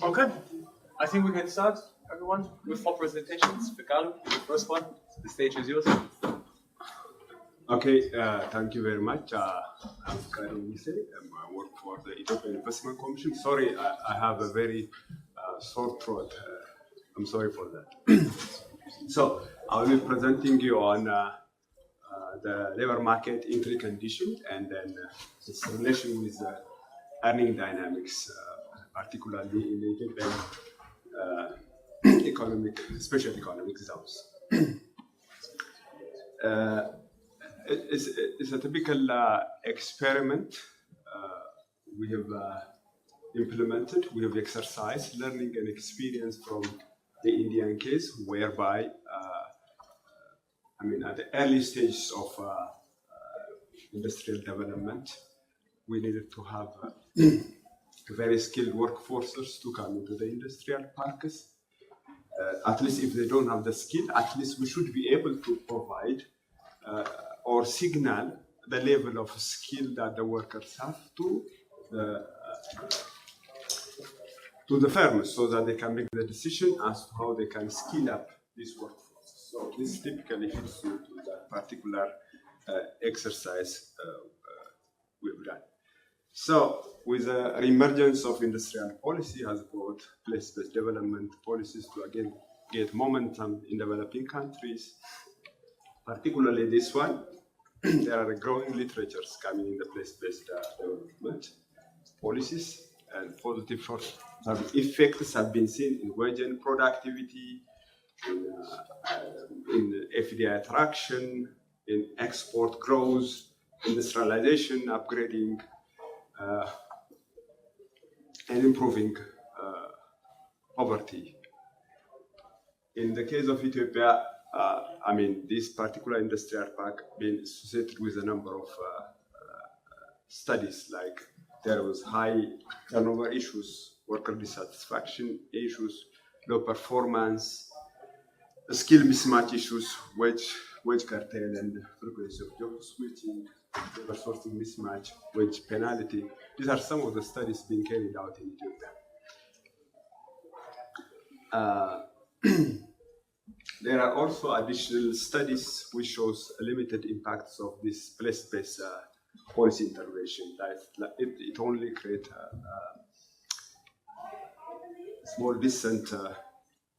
Okay, I think we can start, everyone, with 4 presentations. Fekadu, the first one. The stage is yours. Okay, thank you very much. I'm Fekadu Witte. I work for the Ethiopian Investment Commission. Sorry, I have a very sore throat. I'm sorry for that. So, I will be presenting you on the labor market entry condition and then its relation with earning dynamics, particularly in the Ethiopian special economic zones. It's a typical experiment we have implemented. We have exercised learning and experience from the Indian case, whereby at the early stages of industrial development, we needed to have very skilled workforces to come into the industrial parks. At least if they don't have the skill, at least we should be able to provide or signal the level of skill that the workers have to the firms, so that they can make the decision as to how they can skill up this workforce. So this typically fits into that particular exercise we've done. So with the emergence of industrial policy has brought place-based development policies to again get momentum in developing countries, particularly this one. There are growing literatures coming in the place-based development policies, and positive effects have been seen in wage and productivity, in FDI attraction, in export growth, industrialization, upgrading, and improving poverty. In the case of Ethiopia, this particular industrial park being associated with a number of studies, like there was high turnover issues, worker dissatisfaction issues, low performance, skill mismatch issues, wage cartel and frequency of job switching, labor sourcing mismatch, wage penalty. These are some of the studies being carried out in Ethiopia. There are also additional studies which shows limited impacts of this place-based policy intervention. It only creates a small decent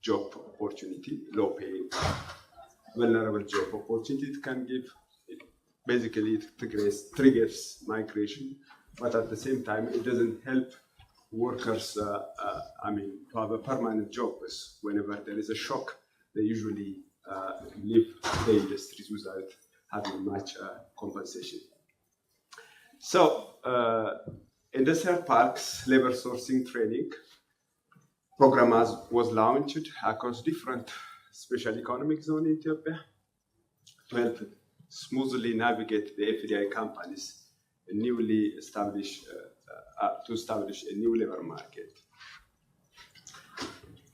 job opportunity, low pay, vulnerable job opportunity. It can give, basically it triggers migration, but at the same time it doesn't help workers to have a permanent job. Whenever there is a shock, they usually leave the industries without having much compensation. So, industrial parks labor sourcing training program was launched across different special economic zones in Ethiopia to help smoothly navigate the FDI companies newly established to establish a new labor market.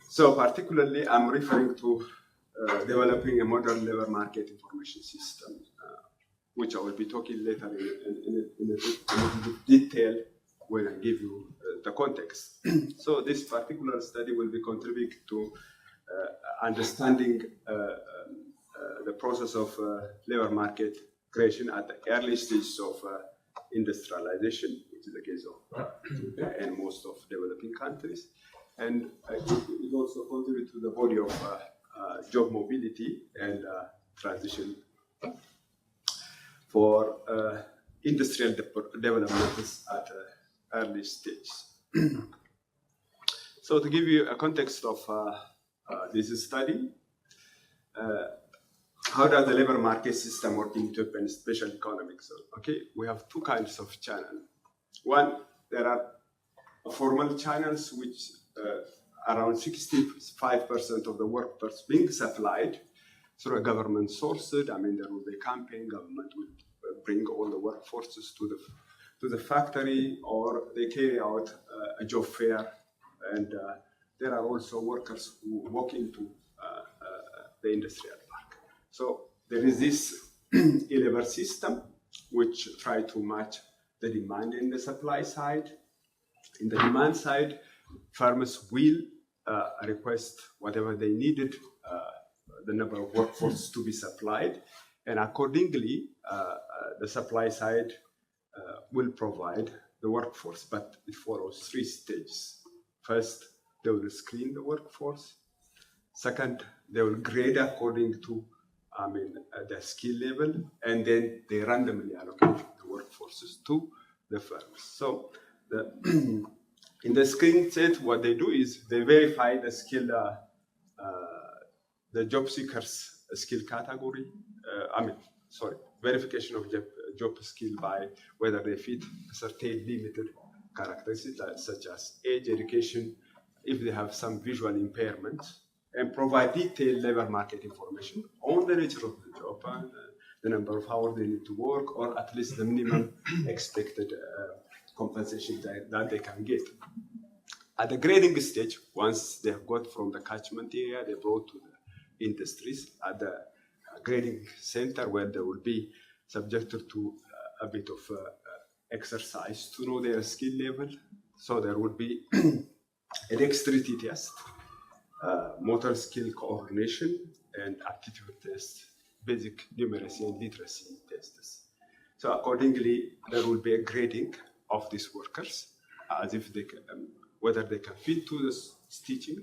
So particularly, I'm referring to developing a modern labor market information system, which I will be talking later in a detail when I give you the context. So this particular study will be contributing to understanding the process of labor market creation at the early stages of industrialization, which is the case of Ethiopia and most of developing countries. And it also contributes to the body of job mobility and transition for industrial development at early stage. So to give you a context of this study, how does the labor market system work in Ethiopia and special economic zone? Okay, we have two kinds of channels. One, there are formal channels which around 65% of the workers being supplied through a government source. There will be a campaign, government will bring all the workforces to the factory, or they carry out a job fair, and there are also workers who walk into the industrial park. So there is this labor system which try to match the demand and the supply side. In the demand side, firms will request whatever they needed, the number of workforce to be supplied, and accordingly, the supply side will provide the workforce, but it follows 3 stages. First, they will screen the workforce. Second, they will grade according to the skill level, and then they randomly allocate the workforces to the firms. So in the screen set, what they do is they verify the skill, the job seekers' skill category. Verification of job skill by whether they fit certain limited characteristics such as age, education, if they have some visual impairment, and provide detailed labor market information on the nature of the job and the number of hours they need to work, or at least the minimum expected compensation that they can get. At the grading stage, once they have got from the catchment area, they brought to the industries at the grading center, where they will be subjected to a bit of exercise to know their skill level. So there would be a dexterity test, motor skill coordination, and aptitude test, basic numeracy and literacy tests. So accordingly, there will be a grading of these workers as if they can, whether they can fit to the stitching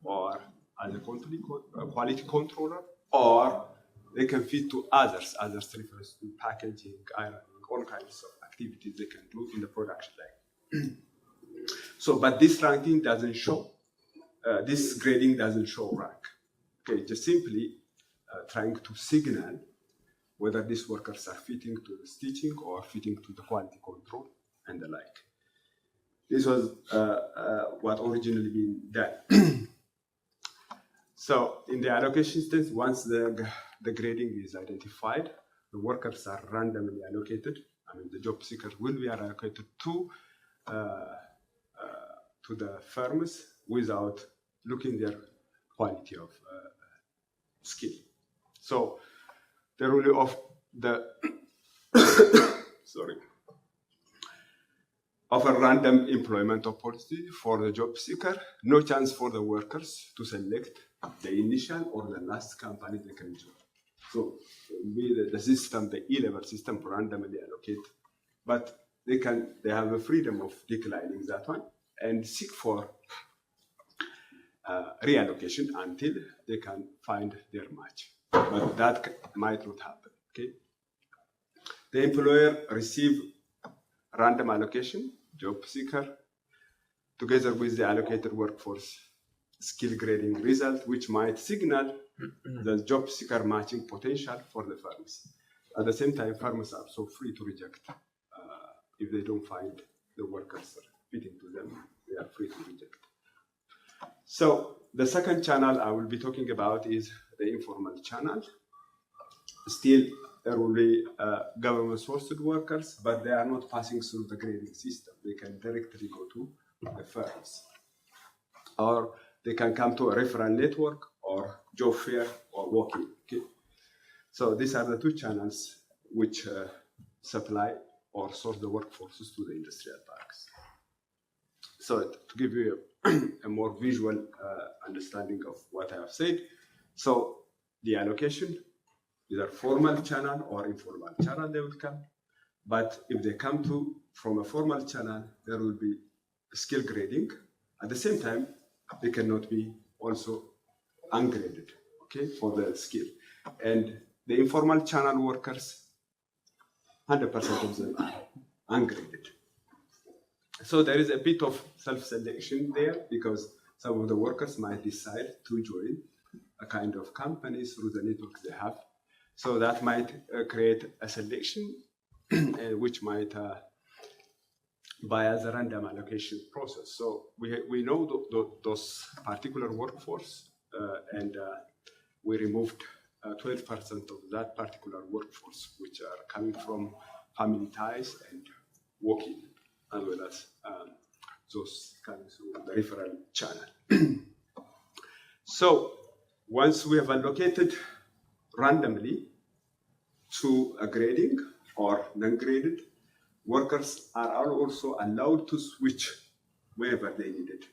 or as a quality controller, or they can fit to others. Others refers to packaging, ironing, all kinds of activities they can do in the production line. So, but this ranking doesn't show, this grading doesn't show rank. Okay, just simply trying to signal whether these workers are fitting to the stitching or fitting to the quality control and the like. This was what originally been done. So in the allocation stage, once the grading is identified, the workers are randomly allocated. The job seekers will be allocated to the firms without looking their quality of skill. So the rule of the of a random employment opportunity for the job seeker, no chance for the workers to select the initial or the last company they can join. So the system, the E-level system, randomly allocate, but they have a freedom of declining that one and seek for reallocation until they can find their match. But that might not happen. Okay. The employer receive random allocation, job seeker, together with the allocated workforce skill grading result, which might signal the job seeker matching potential for the firms. At the same time, firms are so free to reject if they don't find the workers fitting to them. They are free to reject. So the second channel I will be talking about is the informal channel. Still, there will be government-sourced workers, but they are not passing through the grading system. They can directly go to the firms, or they can come to a referral network or job fair or walk-in. Okay? So these are the two channels which supply or source the workforces to the industrial parks. So to give you a more visual understanding of what I have said, so the allocation, either formal channel or informal channel, they will come. But if they come from a formal channel, there will be skill grading. At the same time, they cannot be also ungraded, okay, for the skill. And the informal channel workers, 100% of them are ungraded. So there is a bit of self-selection there, because some of the workers might decide to join a kind of company through the network they have. So that might create a selection which might bias a random allocation process. So we know those particular workforce and we removed 12% of that particular workforce, which are coming from family ties and walk-in, as well as those coming through the referral channel. So once we have allocated randomly to a grading or non-graded, workers are also allowed to switch whenever they need it.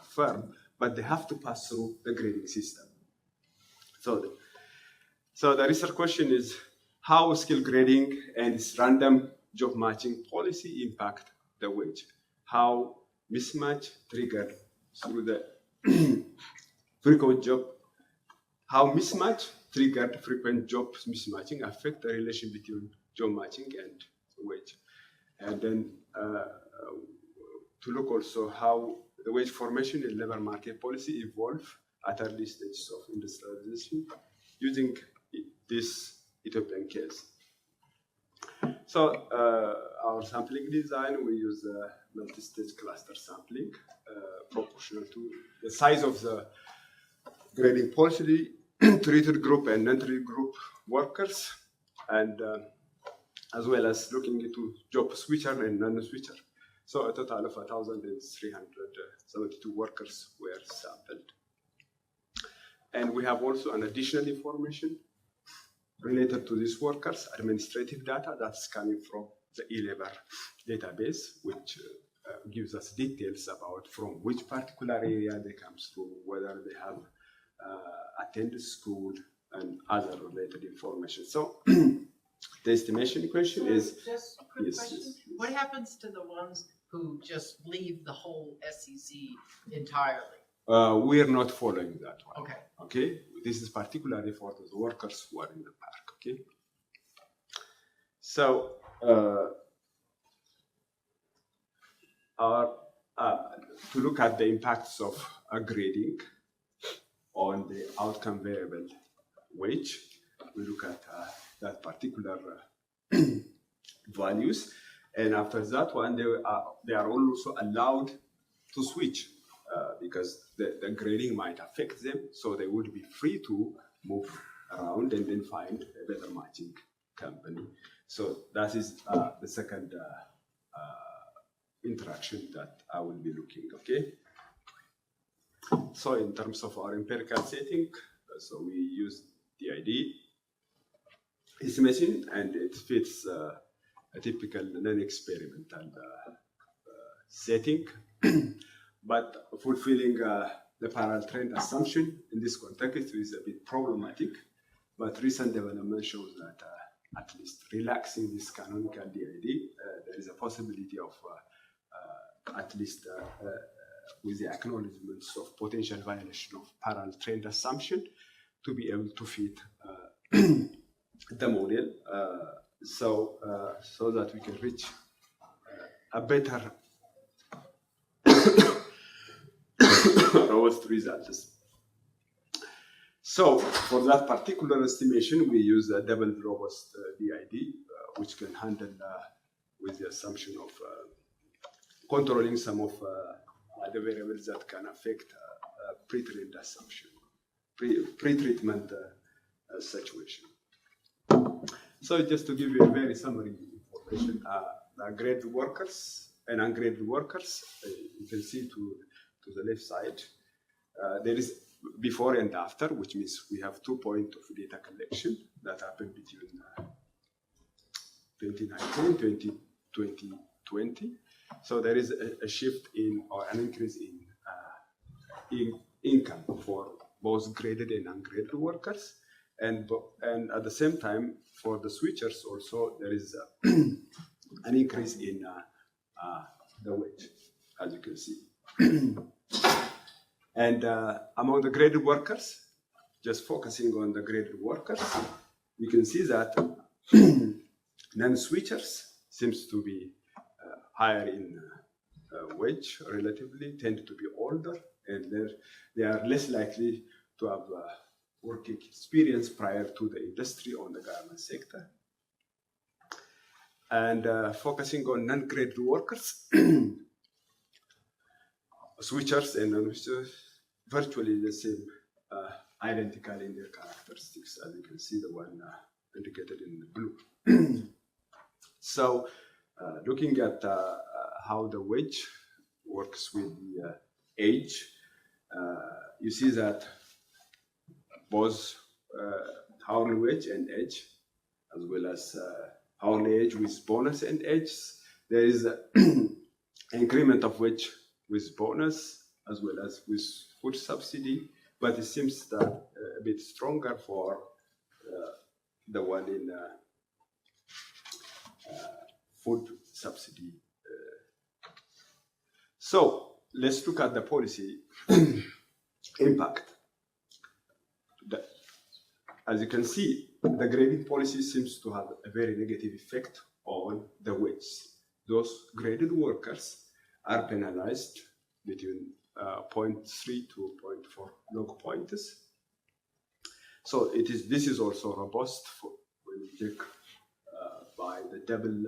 firm, but they have to pass through the grading system. So the research question is how skill grading and its random job matching policy impact the wage. How mismatch triggered through the frequent job. How mismatch triggered frequent job mismatching affect the relation between job matching and wage. And then to look also how the wage formation and labor market policy evolve at early stages of industrialization using this Ethiopian case. So our sampling design, we use multi-stage cluster sampling proportional to the size of the grading policy, treated group and non-treated group workers, and as well as looking into job switcher and non-switcher. So a total of 1,372 workers were sampled. And we have also an additional information related to these workers, administrative data that's coming from the e-labor database, which gives us details about from which particular area they come from, whether they have attended school, and other related information. So the estimation question is... Just a quick question. Yes. What happens to the ones who just leave the whole SEC entirely? We are not following that one. Okay. Okay, this is particularly for the workers who are in the park. Okay, so to look at the impacts of grading on the outcome variable wage, we look at that particular values, and after that one, they are also allowed to switch. Because the grading might affect them, so they would be free to move around and then find a better matching company. So that is the second interaction that I will be looking, okay? So in terms of our empirical setting, so we use DID estimation, and it fits a typical non-experimental setting. But fulfilling the parallel trend assumption in this context is a bit problematic, but recent development shows that at least relaxing this canonical DID, there is a possibility of at least with the acknowledgements of potential violation of parallel trend assumption to be able to fit the model so that we can reach a better robust results. So for that particular estimation, we use a double robust DID, which can handle with the assumption of controlling some of the variables that can affect pre-treatment assumption, pre-treatment situation. So just to give you a very summary information, the graded workers and ungraded workers, you can see to the left side, there is before and after, which means we have 2 points of data collection that happened between 2019 and 2020. So there is a shift in or an increase in income for both graded and ungraded workers, and at the same time for the switchers also there is an increase in the wage, as you can see. And among the graded workers, just focusing on the graded workers, you can see that non-switchers seems to be higher in wage relatively, tend to be older, and they are less likely to have working experience prior to the industry on the garment sector. And focusing on non-graded workers, switchers and non-switchers, virtually the same, identical in their characteristics, as you can see the one indicated in the blue. So, looking at how the wage works with the age, you see that both hourly wage and age, as well as hourly age with bonus and age, there is an increment of wage with bonus as well as with food subsidy, but it seems that a bit stronger for the one in food subsidy. So let's look at the policy impact. As you can see, the grading policy seems to have a very negative effect on the wages. Those graded workers are penalized between 0.3 to 0.4 log points. So this is also robust for when you check by the double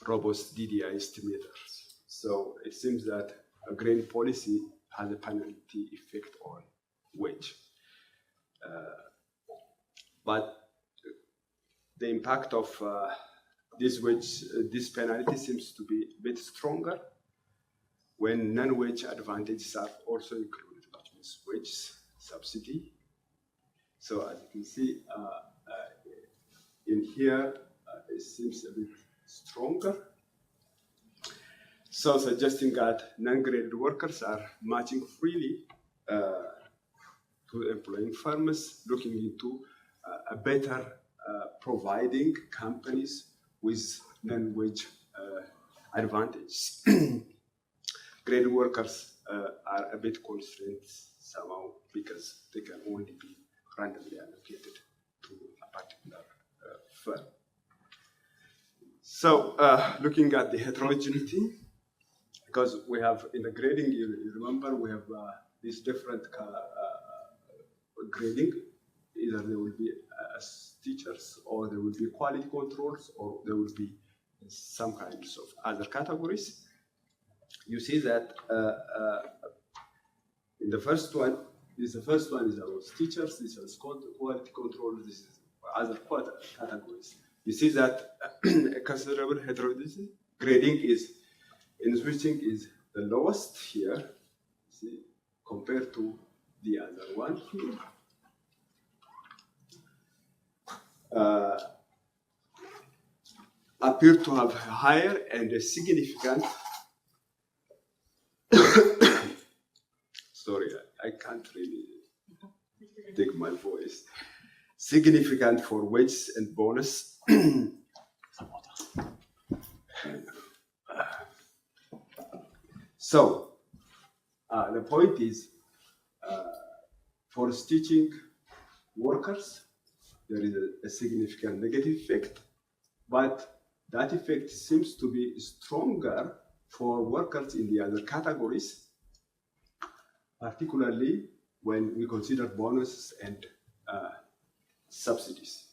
robust DDI estimators. So it seems that a grading policy has a penalty effect on wage. But the impact of this penalty seems to be a bit stronger when non-wage advantages are also included, which means wage subsidy. So as you can see in here, it seems a bit stronger. So suggesting that non-graded workers are matching freely to employing firms, looking into a better providing companies with non-wage advantages. Graded workers are a bit constrained somehow because they can only be randomly allocated to a particular firm. So looking at the heterogeneity, because we have in the grading, you remember we have these different grading. Either there will be as teachers, or there will be quality controls, or there will be some kinds of other categories. You see that in the first one, the first one is about teachers, this is quality control, this is other categories. You see that a considerable heterogeneity. Grading is, in switching, is the lowest here, see, compared to the other one here. Appear to have higher and a significant sorry, I can't really take my voice. Significant for wages and bonus. So the point is, for teaching workers, there is a significant negative effect, but that effect seems to be stronger for workers in the other categories, particularly when we consider bonuses and subsidies.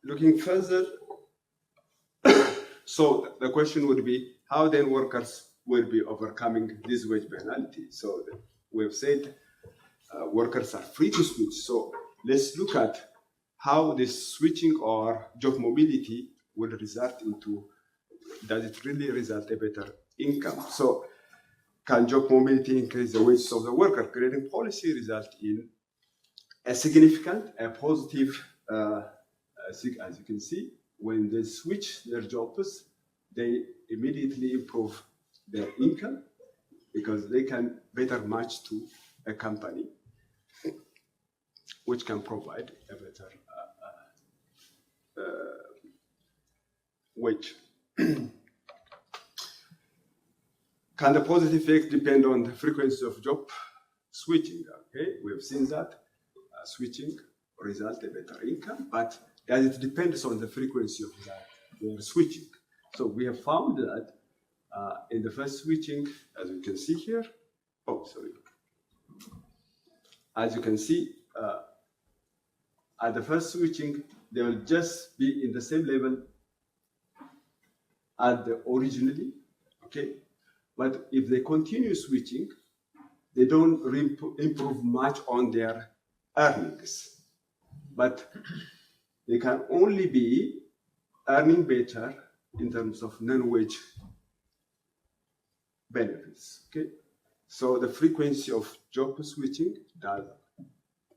Looking further, so the question would be, how then workers will be overcoming this wage penalty? So we have said workers are free to switch. So let's look at how this switching or job mobility will result into, does it really result in better income? So can job mobility increase the wages of the worker? Grading policy result in a significant, a positive, as you can see, when they switch their jobs, they immediately improve their income because they can better match to a company which can provide a better wage. Can the positive effect depend on the frequency of job switching? Okay, we have seen that switching results in better income, but as it depends on the frequency of their switching. So we have found that in the first switching, as you can see here, as you can see, at the first switching, they will just be in the same level as the originally, okay? But if they continue switching, they don't improve much on their earnings. But they can only be earning better in terms of non-wage benefits, okay? So the frequency of job switching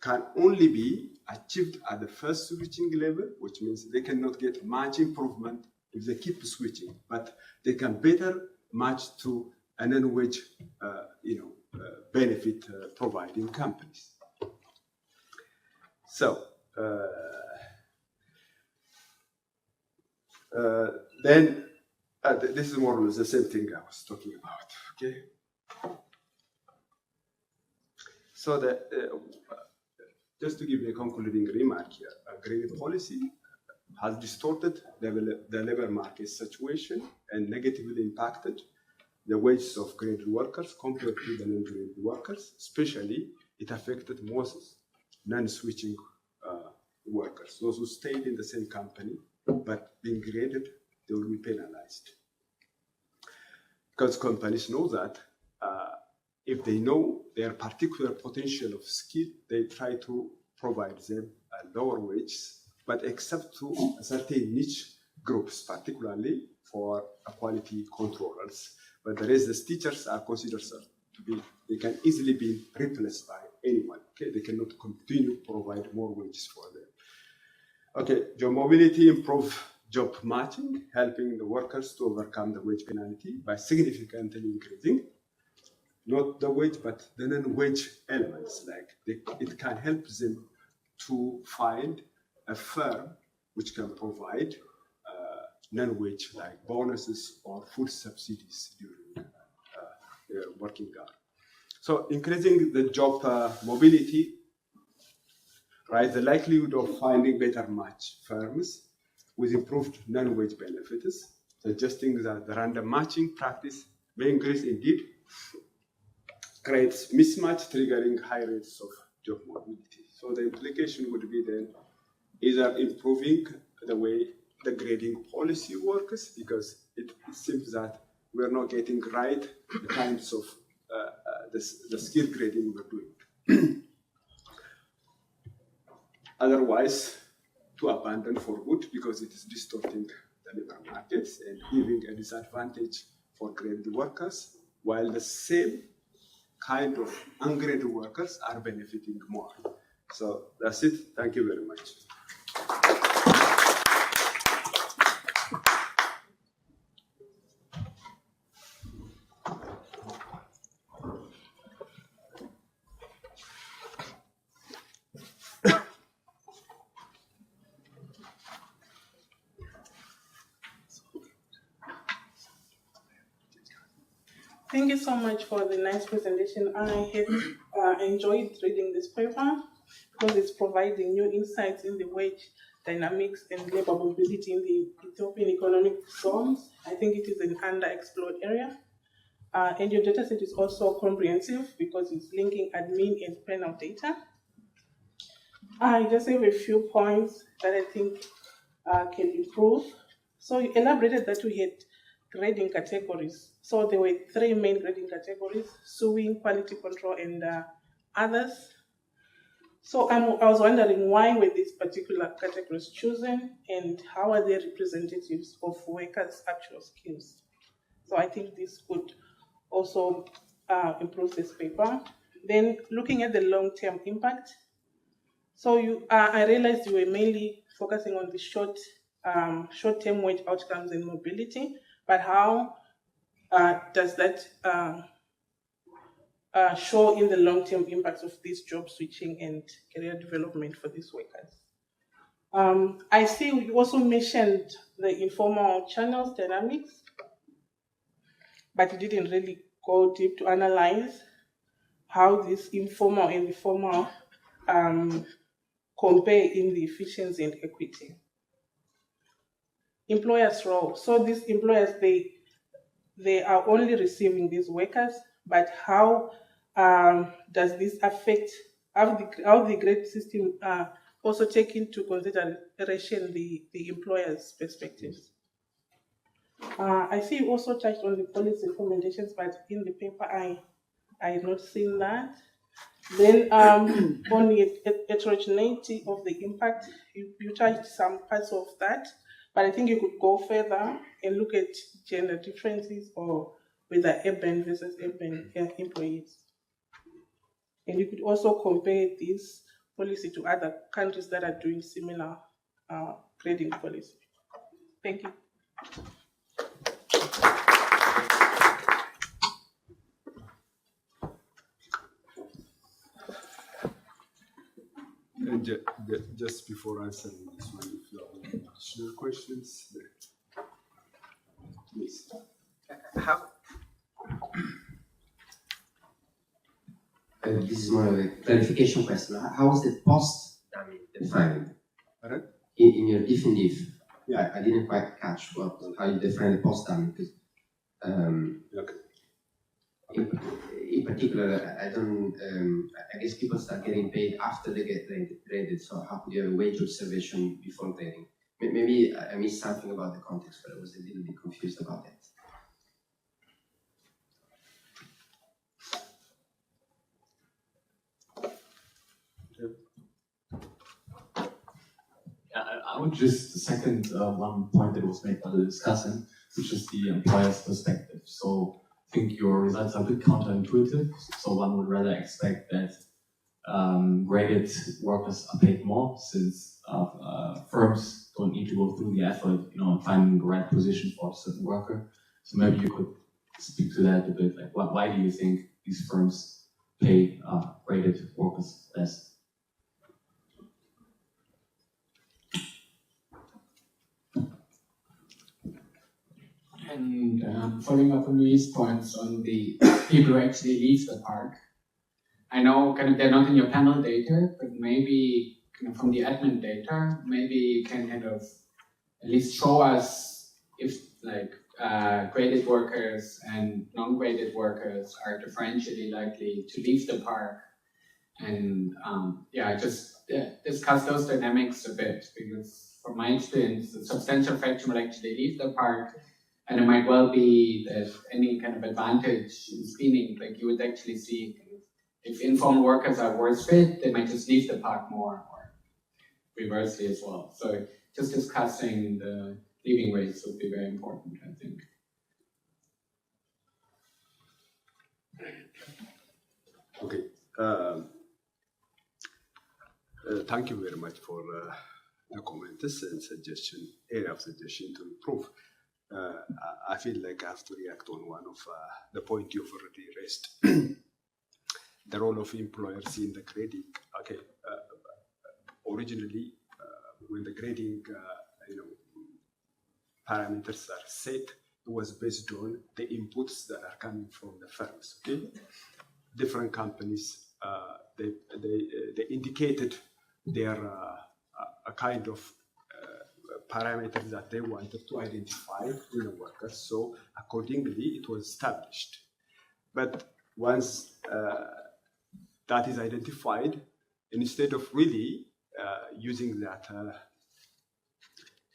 can only be achieved at the first switching level, which means they cannot get much improvement if they keep switching, but they can better match to a non-wage, benefit providing companies. So then this is more or less the same thing I was talking about. Okay. So just to give you a concluding remark here, grading policy has distorted the labor market situation and negatively impacted the wages of graded workers compared to the non-graded workers. Especially, it affected most non-switching workers, those who stayed in the same company but being graded, they will be penalized. Because companies know that if they know their particular potential of skill, they try to provide them lower wages, but except to a certain niche groups, particularly for quality controllers. But the rest, the teachers are considered to be, they can easily be replaced by anyone. Okay, they cannot continue to provide more wages for them. Okay, job mobility improve job matching, helping the workers to overcome the wage penalty by significantly increasing not the wage, but the non-wage elements. Like it can help them to find a firm which can provide non-wage, like bonuses or food subsidies during their working hours. So increasing the job mobility, right, the likelihood of finding better match firms with improved non-wage benefits, suggesting that the random matching practice may increase indeed, creates mismatch, triggering high rates of job mobility. So the implication would be then either improving the way the grading policy works, because it seems that we're not getting right the kinds of the skill grading we're doing. Otherwise, to abandon for good, because it is distorting the labor markets and giving a disadvantage for graded workers, while the same kind of ungraded workers are benefiting more. So that's it. Thank you very much. Thank you so much for the nice presentation. I have enjoyed reading this paper because it's providing new insights in the wage dynamics and labor mobility in the Ethiopian economic zones. I think it is an underexplored area. And your data set is also comprehensive because it's linking admin and panel data. I just have a few points that I think can improve. So you elaborated that we had grading categories. So there were 3 main grading categories: suing, quality control, and others. So I was wondering, why were these particular categories chosen, and how are they representatives of workers' actual skills? So I think this could also improve this paper. Then looking at the long-term impact. So I realized you were mainly focusing on the short-term wage outcomes and mobility, but how does that show in the long-term impacts of this job switching and career development for these workers? I see you also mentioned the informal channels dynamics, but you didn't really go deep to analyze how this informal and the formal compare in the efficiency and equity. Employers' role. So these employers, they are only receiving these workers, but how does this affect how the grade system also take into consideration the employer's perspectives? I see you also touched on the policy recommendations, but in the paper I have not seen that. Then on the heterogeneity of the impact, you touched some parts of that, but I think you could go further and look at gender differences or whether urban versus urban employees. And you could also compare this policy to other countries that are doing similar grading policy. Thank you. And just before answering this one, if you have any additional questions, please. How? This is more of a clarification question. How was the post defined? Pardon? In your definitive, Yeah. I didn't quite catch how you define the post damage. Because Okay. in particular, I don't. I guess people start getting paid after they get traded. So how could you have a wage observation before trading? Maybe I missed something about the context, but I was a little bit confused about that. I would just second one point that was made by the discussant, which is the employer's perspective. So I think your results are a bit counterintuitive. So one would rather expect that graded workers are paid more, since firms don't need to go through the effort, finding the right position for a certain worker. So maybe you could speak to that a bit. Like, why do you think these firms pay graded workers less? And following up on Louis' points on the people who actually leave the park, I know kind of they're not in your panel data, but maybe kind of from the admin data, maybe you can kind of at least show us if like graded workers and non-graded workers are differentially likely to leave the park, and just discuss those dynamics a bit, because from my experience, a substantial fraction will actually leave the park. And it might well be that any kind of advantage in screening, like you would actually see if informal workers are worse fit, they might just leave the park more, or reversely as well. So just discussing the leaving rates would be very important, I think. Okay. Thank you very much for the comments and area of suggestion to improve. I feel like I have to react on one of the point you've already raised. The role of employers in the grading. Okay, originally, when the grading, parameters are set, it was based on the inputs that are coming from the firms. Okay, different companies, they indicated their a kind of parameters that they wanted to identify in the workers. So accordingly, it was established. But once that is identified, instead of really using that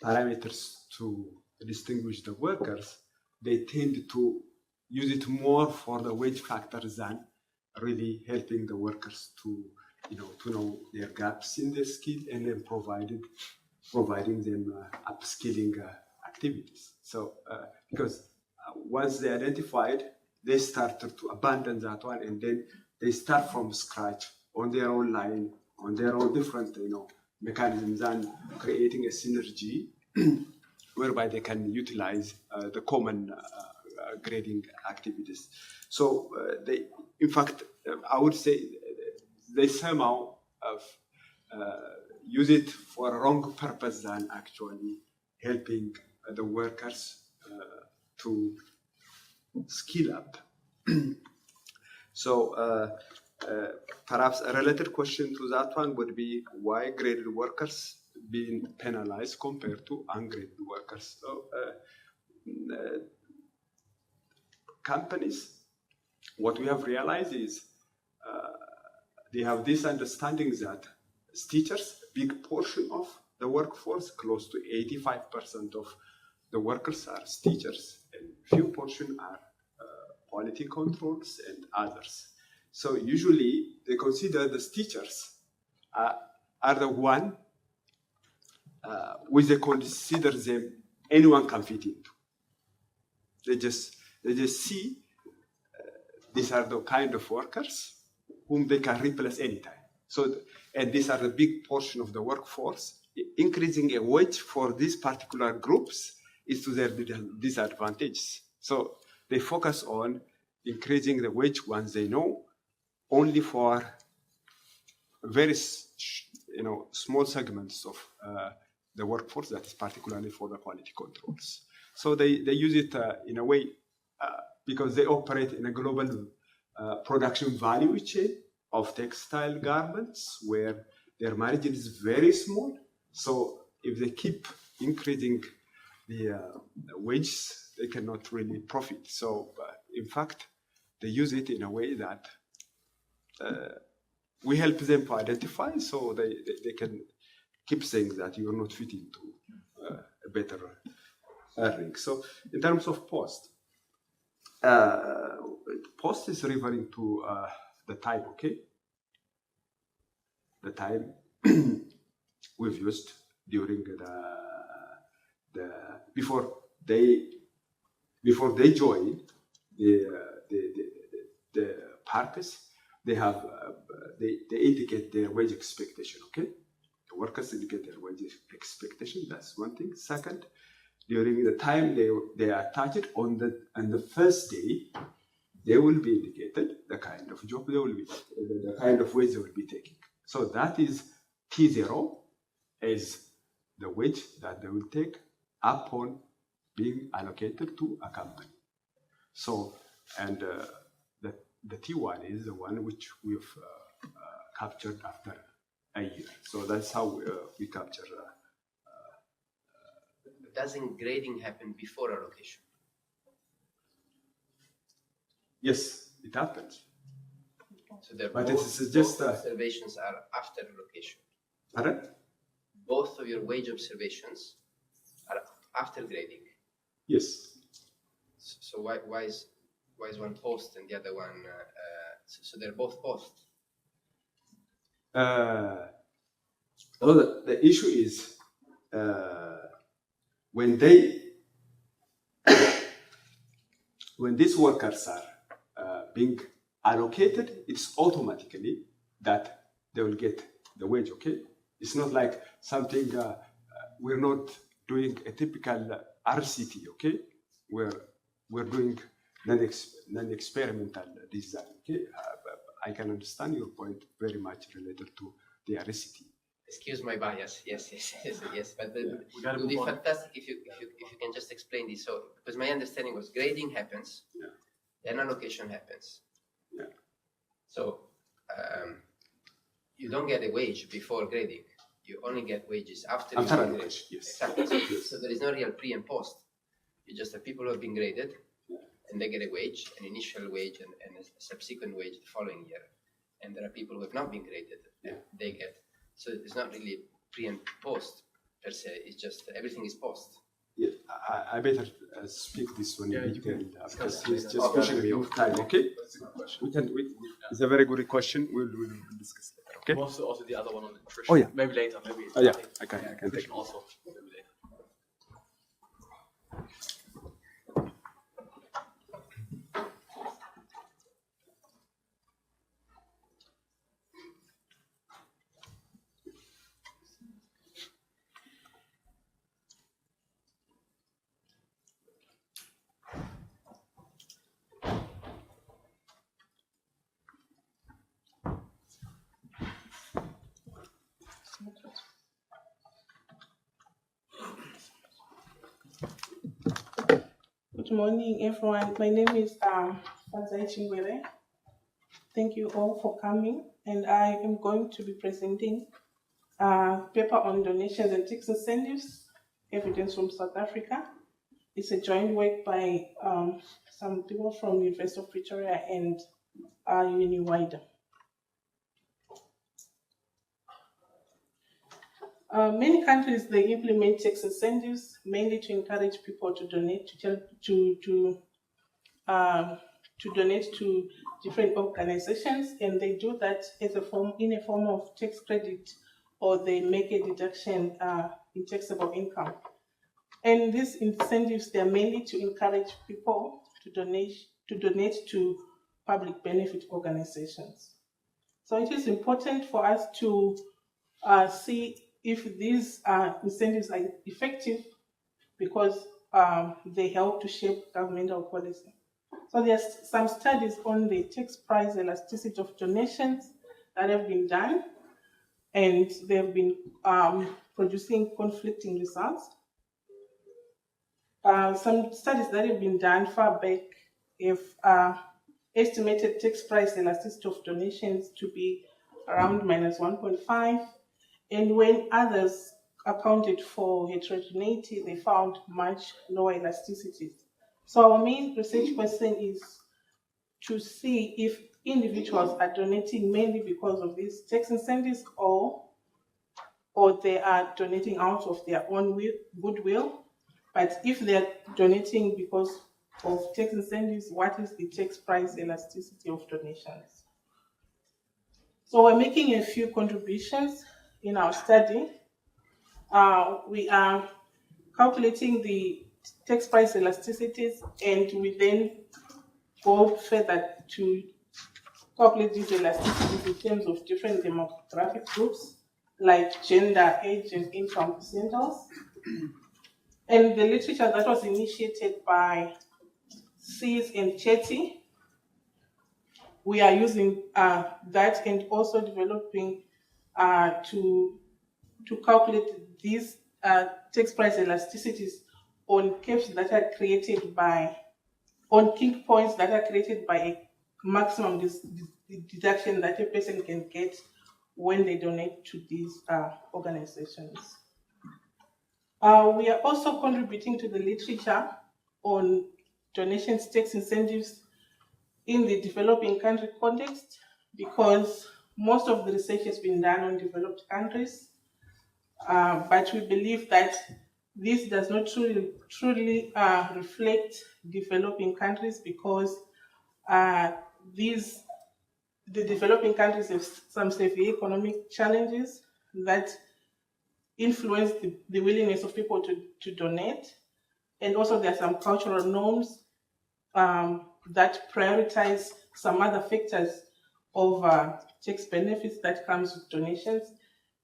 parameters to distinguish the workers, they tend to use it more for the wage factors than really helping the workers to know their gaps in their skill, and then providing them upskilling activities. So because once they identified, they started to abandon that one, and then they start from scratch on their own line, on their own different mechanisms, and creating a synergy whereby they can utilize the common grading activities. So they, in fact, I would say they somehow use it for a wrong purpose than actually helping the workers to skill up. So perhaps a related question to that one would be, why graded workers being penalized compared to ungraded workers? So companies, what we have realized is they have this understanding that teachers, big portion of the workforce, close to 85% of the workers are teachers, and few portion are quality controls and others. So usually they consider the teachers are the one which they consider them anyone can fit into. They just see these are the kind of workers whom they can replace anytime. So, and these are the big portion of the workforce. Increasing a wage for these particular groups is to their disadvantage. So they focus on increasing the wage once they know, only for very small segments of the workforce, that is particularly for the quality controls. So they use it in a way because they operate in a global production value chain of textile garments where their margin is very small. So if they keep increasing the wages, they cannot really profit. So in fact, they use it in a way that we help them to identify, so they can keep saying that you're not fitting to a better earning. So in terms of post is referring to the time, okay? The time we've used during the before they join the parties, they have they indicate their wage expectation, okay? The workers indicate their wage expectation. That's one thing. Second, during the time they are attached on the first day, they will be indicated the kind of job they will be, the kind of wage they will be taking. So that is T0 is the wage that they will take upon being allocated to a company. So, and the T1 is the one which we've captured after a year. So that's how we capture. Doesn't grading happen before allocation? Yes, it happens. So they're But both, it's just both observations are after allocation. Pardon? Both of your wage observations are after grading. Yes. So why is one post and the other one? So they're both post. Well, the issue is when these workers are being allocated, it's automatically that they will get the wage, okay? It's not like something, we're not doing a typical RCT, okay? We're doing non-experimental design, okay? I can understand your point very much related to the RCT. Excuse my bias. Yes. But it would be fantastic if you can just explain this. So, because my understanding was grading happens, then allocation happens. Yeah. So, you don't get a wage before grading. You only get wages after allocation. Yes. Exactly. So there is no real pre and post. You just have people who have been graded, and they get a wage, an initial wage, and a subsequent wage the following year. And there are people who have not been graded. They get. So it's not really pre and post per se. It's just everything is post. Yeah, I better speak this one in detail because he's just pushing me off time. Okay, it's a very good question. We'll discuss later. Okay. Also the other one on nutrition. Oh yeah. Maybe later. Maybe. Oh yeah. I can take Nutrition it. also. Maybe later. Good morning, everyone. My name is Fadzayi Chingwere. Thank you all for coming, and I am going to be presenting a paper on donations and tax incentives, evidence from South Africa. It's a joint work by some people from University of Pretoria and Witte. Many countries, they implement tax incentives mainly to encourage people to donate to donate to different organizations, and they do that as in a form of tax credit, or they make a deduction in taxable income. And these incentives, they are mainly to encourage people to donate to public benefit organizations. So it is important for us to see if these incentives are effective, because they help to shape governmental policy. So there's some studies on the tax price elasticity of donations that have been done, and they've been producing conflicting results. Some studies that have been done far back have estimated tax price elasticity of donations to be around minus 1.5, and when others accounted for heterogeneity, they found much lower elasticities. So our main research question is to see if individuals are donating mainly because of these tax incentives or they are donating out of their own goodwill. But if they're donating because of tax incentives, what is the tax price elasticity of donations? So we're making a few contributions in our study. We are calculating the tax price elasticities, and we then go further to calculate these elasticities in terms of different demographic groups like gender, age, and income percentiles. And the literature that was initiated by Sees and Chetty, we are using that and also developing to calculate these tax price elasticities on caps that are created by, on key points that are created by a maximum deduction that a person can get when they donate to these organizations. We are also contributing to the literature on donations tax incentives in the developing country context, because most of the research has been done on developed countries, but we believe that this does not truly reflect developing countries, because the developing countries have some severe economic challenges that influence the willingness of people to donate. And also there are some cultural norms that prioritize some other factors over tax benefits that comes with donations.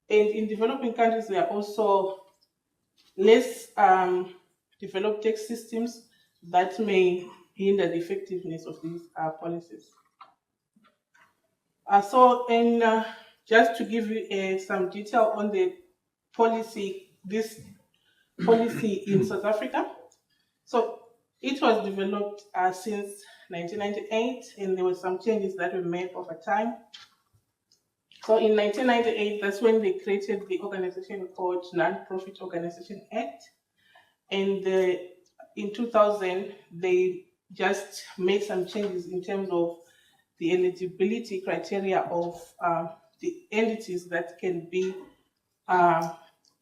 And in developing countries, there are also less developed tax systems that may hinder the effectiveness of these policies. Just to give you some detail on the policy, this policy in South Africa. So it was developed since 1998, and there were some changes that were made over time. So in 1998, that's when they created the organization called Non-Profit Organization Act. And in 2000, they just made some changes in terms of the eligibility criteria of the entities that can be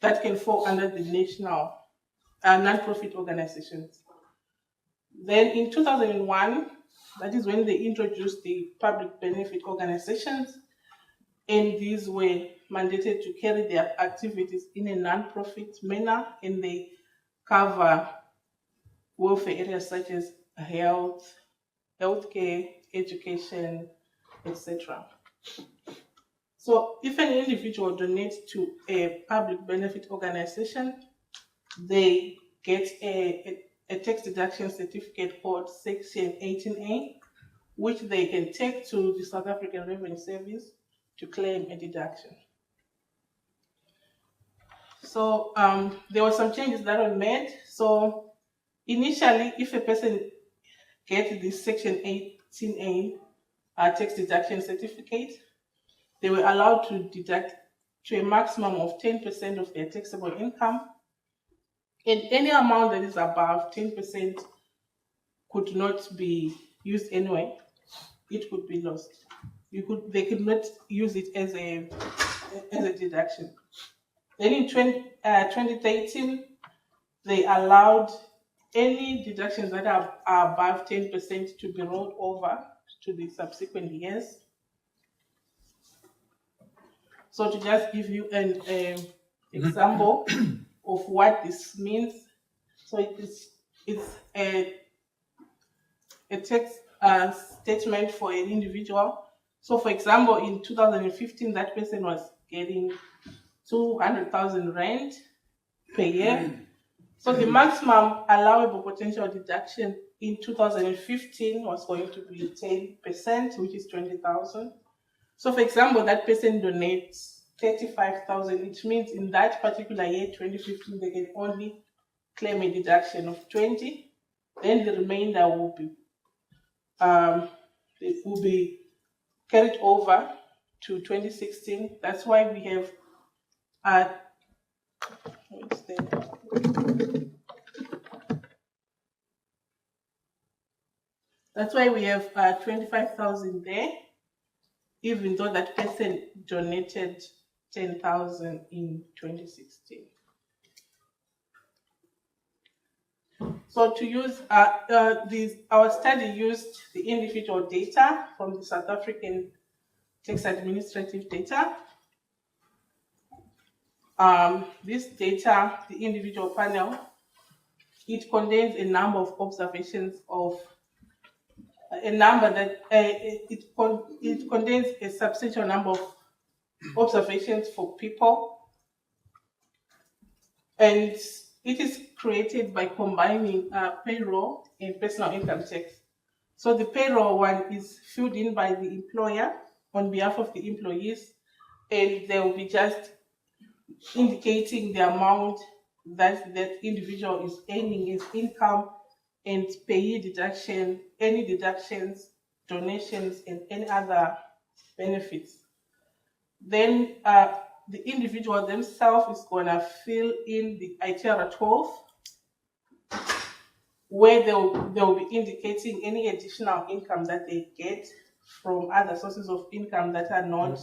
that can fall under the national non-profit organizations. Then in 2001, that is when they introduced the public benefit organizations, and these were mandated to carry their activities in a non-profit manner, and they cover welfare areas such as health, healthcare, education, etc. So if an individual donates to a public benefit organization, they get a tax deduction certificate called Section 18A, which they can take to the South African Revenue Service to claim a deduction. So there were some changes that were made. So initially, if a person gets this Section 18A tax deduction certificate, they were allowed to deduct to a maximum of 10% of their taxable income. And any amount that is above 10% could not be used anyway. It could be lost. They could not use it as a deduction. Then in 2013, they allowed any deductions that are above 10% to be rolled over to the subsequent years. So to just give you an example of what this means, so it's a tax statement for an individual. So for example, in 2015, that person was getting 200,000 rand per year. So the maximum allowable potential deduction in 2015 was going to be 10%, which is 20,000. So for example, that person donates 35,000, which means in that particular year, 2015, they can only claim a deduction of 20. Then the remainder will be carried over to 2016. That's why we have That's why we have 25,000 there, even though that person donated 10,000 in 2016. So to use our study used the individual data from the South African tax administrative data. This data, the individual panel, it contains a number of observations of a number that it contains a substantial number of observations for people, and it is created by combining payroll and personal income tax. So the payroll one is filled in by the employer on behalf of the employees, and they will be just indicating the amount that that individual is earning as income and payee deduction, any deductions, donations, and any other benefits. Then the individual themselves is gonna fill in the ITR 12, where they'll be indicating any additional income that they get from other sources of income that are not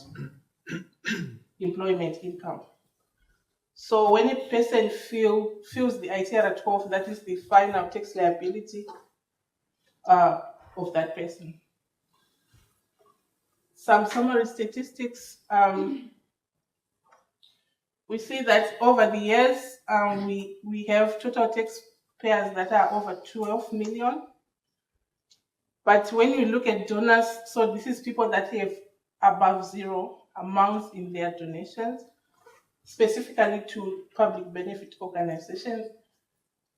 employment income. So when a person fills the ITR 12, that is the final tax liability of that person. Some summary statistics. We see that over the years, we have total taxpayers that are over 12 million. But when you look at donors, so this is people that have above zero amounts in their donations, specifically to public benefit organizations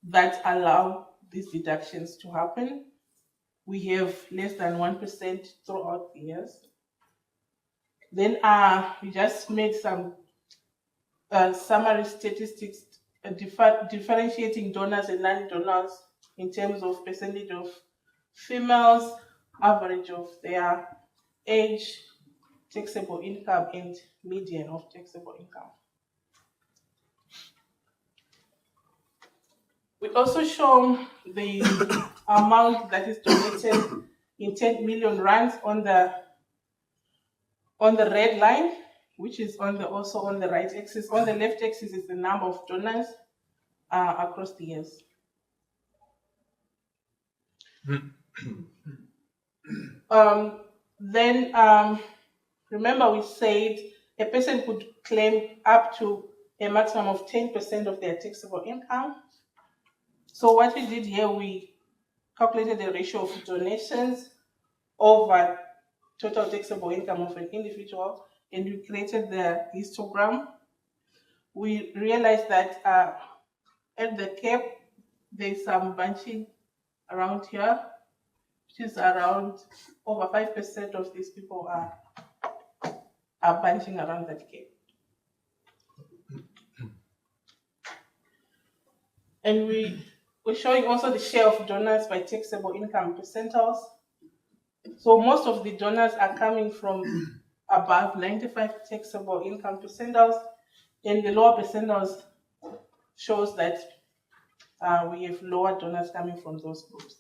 that allow these deductions to happen. We have less than 1% throughout the years. Then we just made some summary statistics differentiating donors and non-donors in terms of percentage of females, average of their age, taxable income, and median of taxable income. We also show the amount that is donated in 10 million rands on the red line, which is also on the right axis. On the left axis is the number of donors across the years. Remember we said a person could claim up to a maximum of 10% of their taxable income. So what we did here, we calculated the ratio of donations over total taxable income of an individual, and we created the histogram. We realized that at the cap, there's some bunching around here, which is around over 5% of these people are bunching around that cap. And we're showing also the share of donors by taxable income percentiles. So most of the donors are coming from above 95 taxable income percentiles, and the lower percentiles shows that we have lower donors coming from those groups.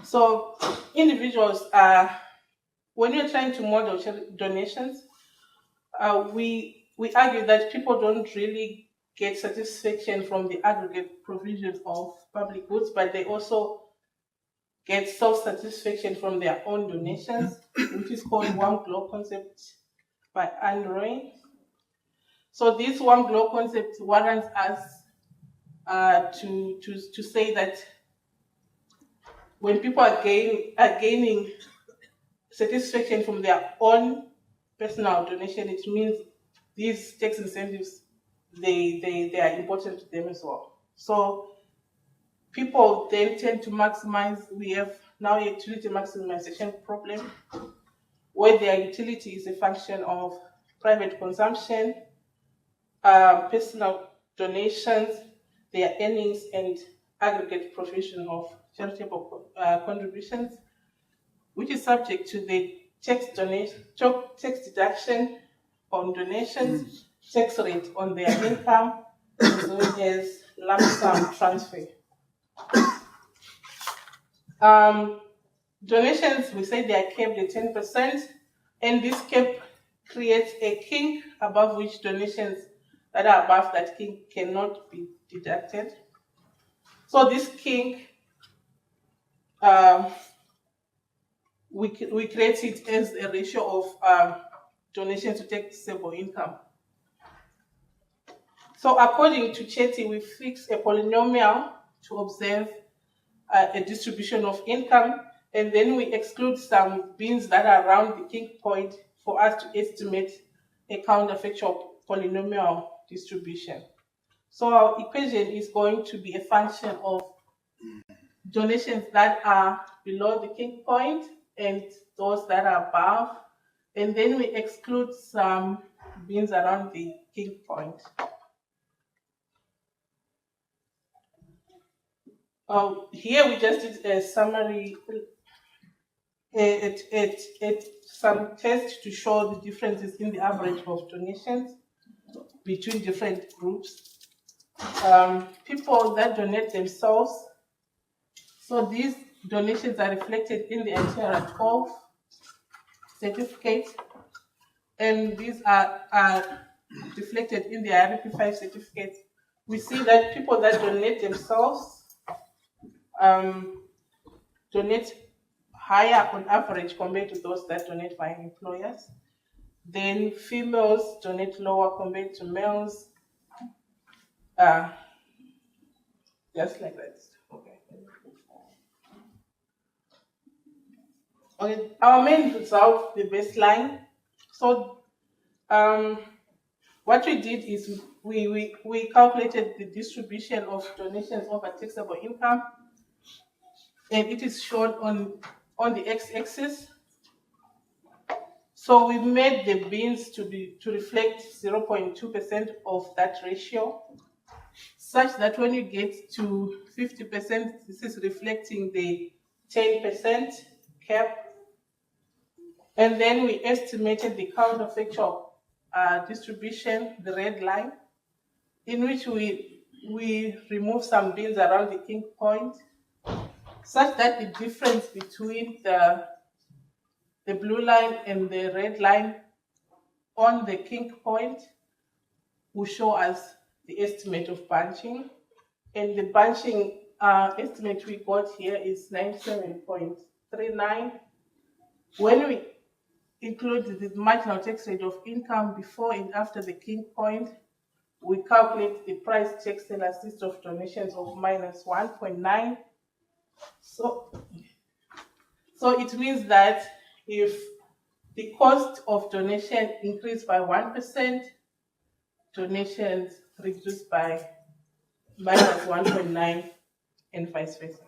So individuals, when you're trying to model donations, we argue that people don't really get satisfaction from the aggregate provision of public goods, but they also get self-satisfaction from their own donations, which is called One Glow concept by Anne Roy. So this One Glow concept warrants us to say that when people are gaining satisfaction from their own personal donation, it means these tax incentives, they are important to them as well. So people then tend to maximize. We have now a utility maximization problem, where their utility is a function of private consumption, personal donations, their earnings, and aggregate provision of charitable contributions, which is subject to the tax deduction on donations, tax rate on their income, as well as lump sum transfer. Donations, we say they are capped at 10%, and this cap creates a kink above which donations that are above that kink cannot be deducted. So this kink, we create it as a ratio of donation to taxable income. So according to Chetty, we fix a polynomial to observe a distribution of income, and then we exclude some bins that are around the kink point for us to estimate a counterfactual polynomial distribution. So our equation is going to be a function of donations that are below the kink point and those that are above, and then we exclude some bins around the kink point. Here we just did a summary, some tests to show the differences in the average of donations between different groups. People that donate themselves, so these donations are reflected in the Itinerary 12 certificate, and these are reflected in the IRP 5 certificate. We see that people that donate themselves donate higher on average compared to those that donate by employers. Then females donate lower compared to males. Just like that. Okay, our main result, the baseline. So what we did is we calculated the distribution of donations over taxable income, and it is shown on the x-axis. So we made the bins to reflect 0.2% of that ratio, such that when you get to 50%, this is reflecting the 10% cap. And then we estimated the counterfactual distribution, the red line, in which we remove some bins around the kink point, such that the difference between the blue line and the red line on the kink point will show us the estimate of bunching. And the bunching estimate we got here is 97.39. When we include the marginal tax rate of income before and after the kink point, we calculate the price tax elasticity of donations of minus 1.9. So it means that if the cost of donation increased by 1%, donations reduced by minus 1.9 and vice versa.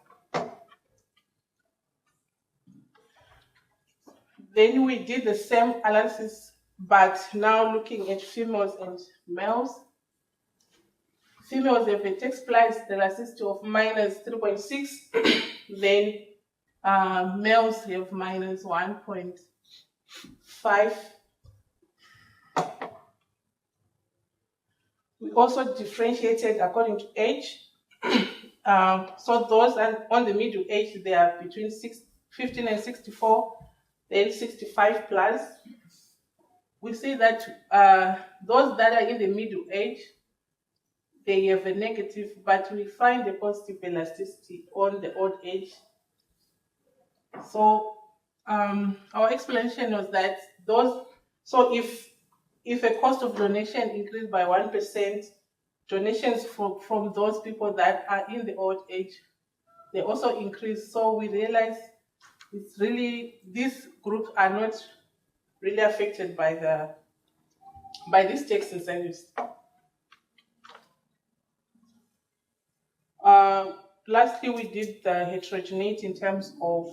Then we did the same analysis, but now looking at females and males. Females have a tax price elasticity of minus 3.6, then males have minus 1.5. We also differentiated according to age. So those on the middle age, they are between 15 and 64. Then 65 plus, we see that those that are in the middle age, they have a negative, but we find a positive elasticity on the old age. So our explanation was that if a cost of donation increased by 1%, donations from those people that are in the old age, they also increase. So we realized it's really, these groups are not really affected by the by these tax incentives. Lastly, we did the heterogeneity in terms of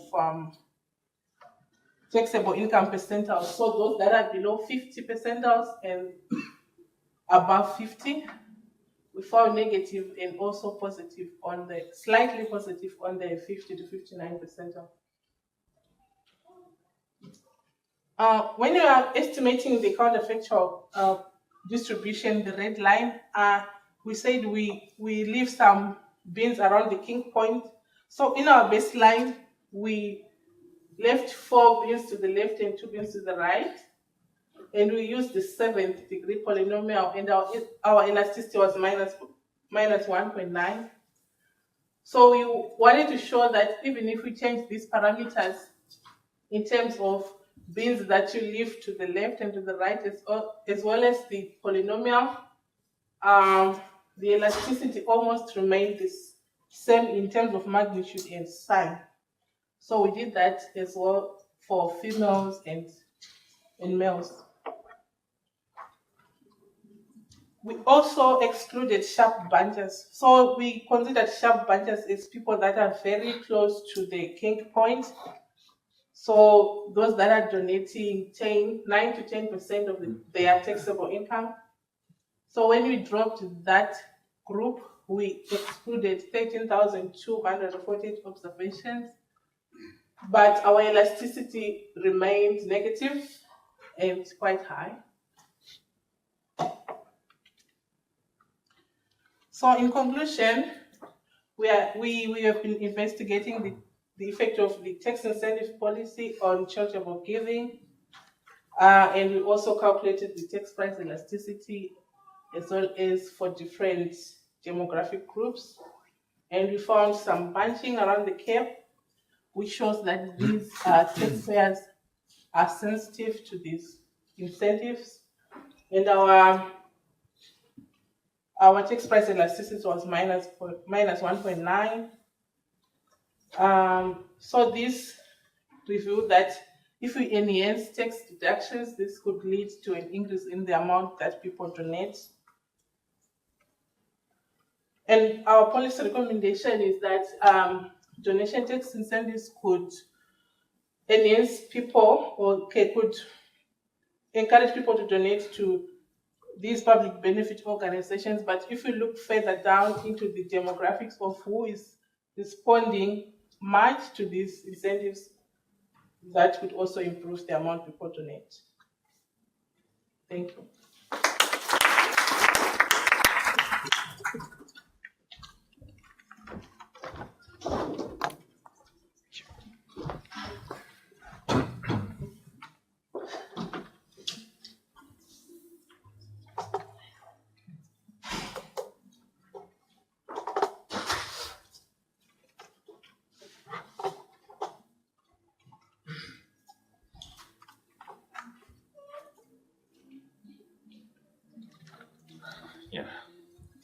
taxable income percentiles. So those that are below 50 percentiles and above 50, we found negative and also positive on the, slightly positive on the 50 to 59 percentile. When you are estimating the counterfactual distribution, the red line, we said we leave some bins around the king point. So in our baseline, we left 4 bins to the left and 2 bins to the right. And we used the 7th degree polynomial, and our elasticity was minus 1.9. So we wanted to show that even if we change these parameters in terms of bins that you leave to the left and to the right, as well as the polynomial, the elasticity almost remained the same in terms of magnitude and sign. So we did that as well for females and males. We also excluded sharp bunches. So we considered sharp bunches as people that are very close to the king point. So those that are donating 9 to 10% of their taxable income. So when we dropped that group, we excluded 13,248 observations, but our elasticity remained negative and quite high. So in conclusion, we have been investigating the effect of the tax incentive policy on charitable giving, and we also calculated the tax price elasticity as well as for different demographic groups. And we found some bunching around the curve, which shows that these taxpayers are sensitive to these incentives. And our tax price elasticity was minus 1.9. So this revealed that if we enhance tax deductions, this could lead to an increase in the amount that people donate. And our policy recommendation is that donation tax incentives could enhance people or could encourage people to donate to these public benefit organizations. But if we look further down into the demographics of who is responding much to these incentives, that could also improve the amount people donate. Thank you.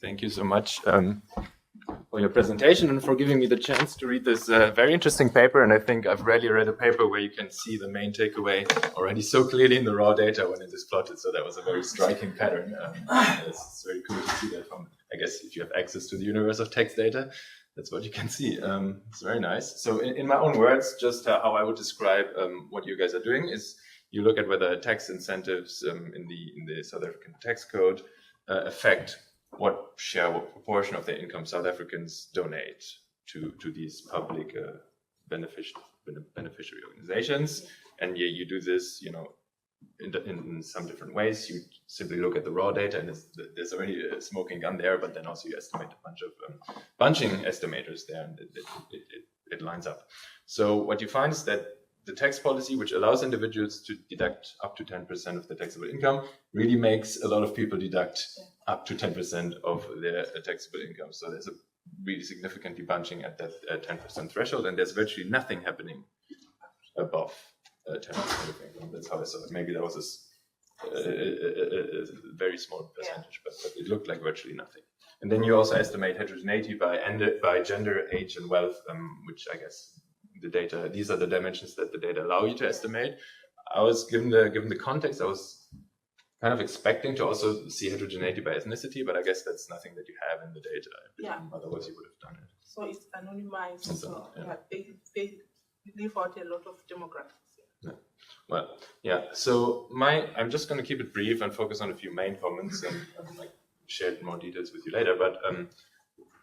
Thank you so much for your presentation and for giving me the chance to read this very interesting paper. And I think I've rarely read a paper where you can see the main takeaway already so clearly in the raw data when it is plotted. So that was a very striking pattern. It's very cool to see that from, I guess, if you have access to the universe of text data, that's what you can see. It's very nice. So in my own words, just how I would describe what you guys are doing is you look at whether tax incentives in the South African tax code affect what share, what proportion of their income South Africans donate to these public beneficiary organizations. And you do this, in some different ways. You simply look at the raw data, and there's already a smoking gun there, but then also you estimate a bunch of bunching estimators there, and it lines up. So what you find is that the tax policy, which allows individuals to deduct up to 10% of their taxable income, really makes a lot of people deduct up to 10% of their taxable income. So there's a really significantly bunching at that 10% threshold, and there's virtually nothing happening above 10% of income. That's how I saw it. Maybe that was a very small percentage, but it looked like virtually nothing. And then you also estimate heterogeneity by gender, age, and wealth, which I guess the data, these are the dimensions that the data allow you to estimate. I was given the context, I was kind of expecting to also see heterogeneity by ethnicity, but I guess that's nothing that you have in the data. Yeah. Otherwise, you would have done it. So it's anonymized. It's So yeah. yeah, they leave out a lot of demographics. Yeah. Well, yeah. So I'm just going to keep it brief and focus on a few main comments, and like share more details with you later. But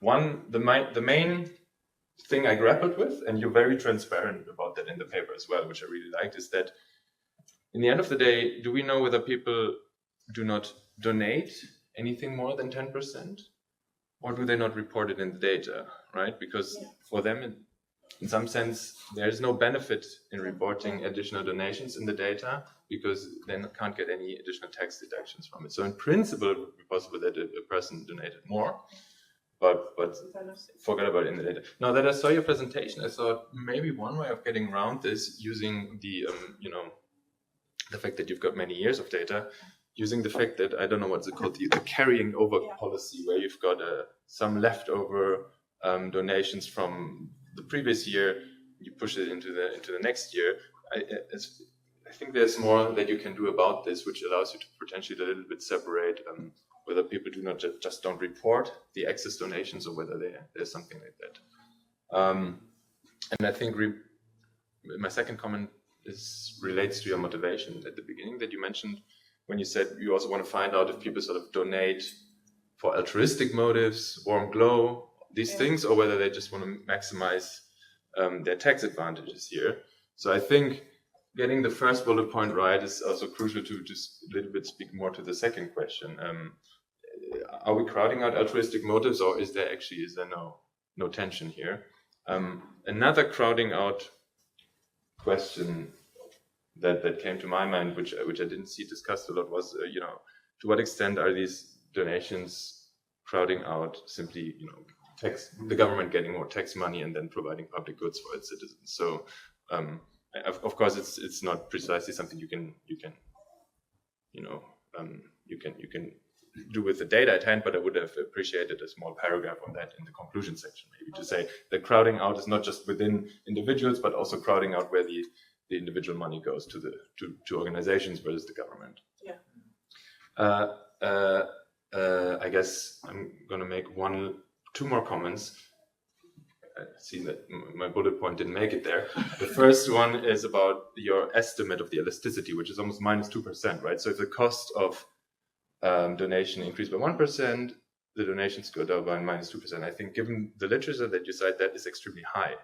the main thing I grappled with, and you're very transparent about that in the paper as well, which I really liked, is that in the end of the day, do we know whether people do not donate anything more than 10%, or do they not report it in the data, right? Because for them, in some sense, there is no benefit in reporting additional donations in the data because they can't get any additional tax deductions from it. So in principle, it would be possible that a person donated more, but forget about it in the data. Now that I saw your presentation, I thought maybe one way of getting around this using the, the fact that you've got many years of data, using the fact that, I don't know what's it called, the carrying over policy, where you've got some leftover donations from the previous year, you push it into the next year. I think there's more that you can do about this, which allows you to potentially a little bit separate whether people do not just don't report the excess donations or whether there's something like that. And I think my second comment relates to your motivation at the beginning that you mentioned when you said you also want to find out if people sort of donate for altruistic motives, warm glow, these things, or whether they just want to maximize their tax advantages here. So I think getting the first bullet point right is also crucial to just a little bit speak more to the second question. Are we crowding out altruistic motives, or is there no tension here? Another crowding out question that came to my mind, which I didn't see discussed a lot, was to what extent are these donations crowding out simply the government getting more tax money and then providing public goods for its citizens. So of course it's not precisely something you can do with the data at hand, but I would have appreciated a small paragraph on that in the conclusion section, maybe to say the crowding out is not just within individuals, but also crowding out where the individual money goes to organizations versus the government. I guess I'm going to make two more comments. I see that my bullet point didn't make it there. The first one is about your estimate of the elasticity, which is almost minus 2%, right? So if the cost of donation increased by 1%, the donations go down by minus 2%. I think given the literature that you cite, that is extremely high,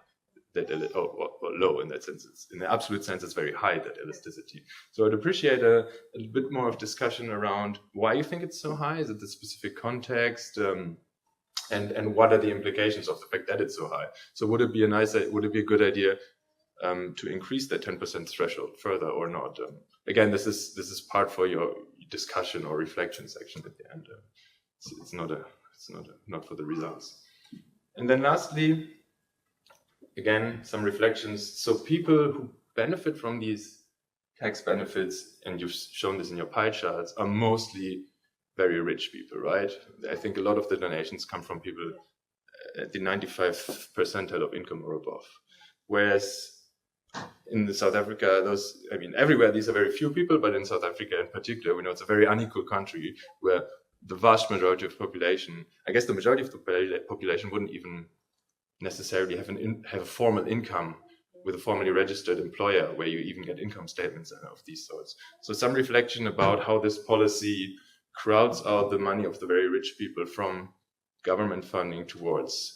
or low in that sense. In the absolute sense, it's very high, that elasticity. So I'd appreciate a bit more of discussion around why you think it's so high. Is it the specific context? And what are the implications of the fact that it's so high? So would it be a good idea to increase that 10% threshold further or not? Again, this is part for your discussion or reflection section at the end. It's not for the results. And then lastly, again, some reflections. So people who benefit from these tax benefits, and you've shown this in your pie charts, are mostly very rich people, right? I think a lot of the donations come from people at the 95th percentile of income or above. Whereas in South Africa, everywhere these are very few people, but in South Africa in particular, we know it's a very unequal country where the vast majority of population, I guess the majority of the population wouldn't even necessarily have a formal income with a formally registered employer where you even get income statements of these sorts. So some reflection about how this policy crowds out the money of the very rich people from government funding towards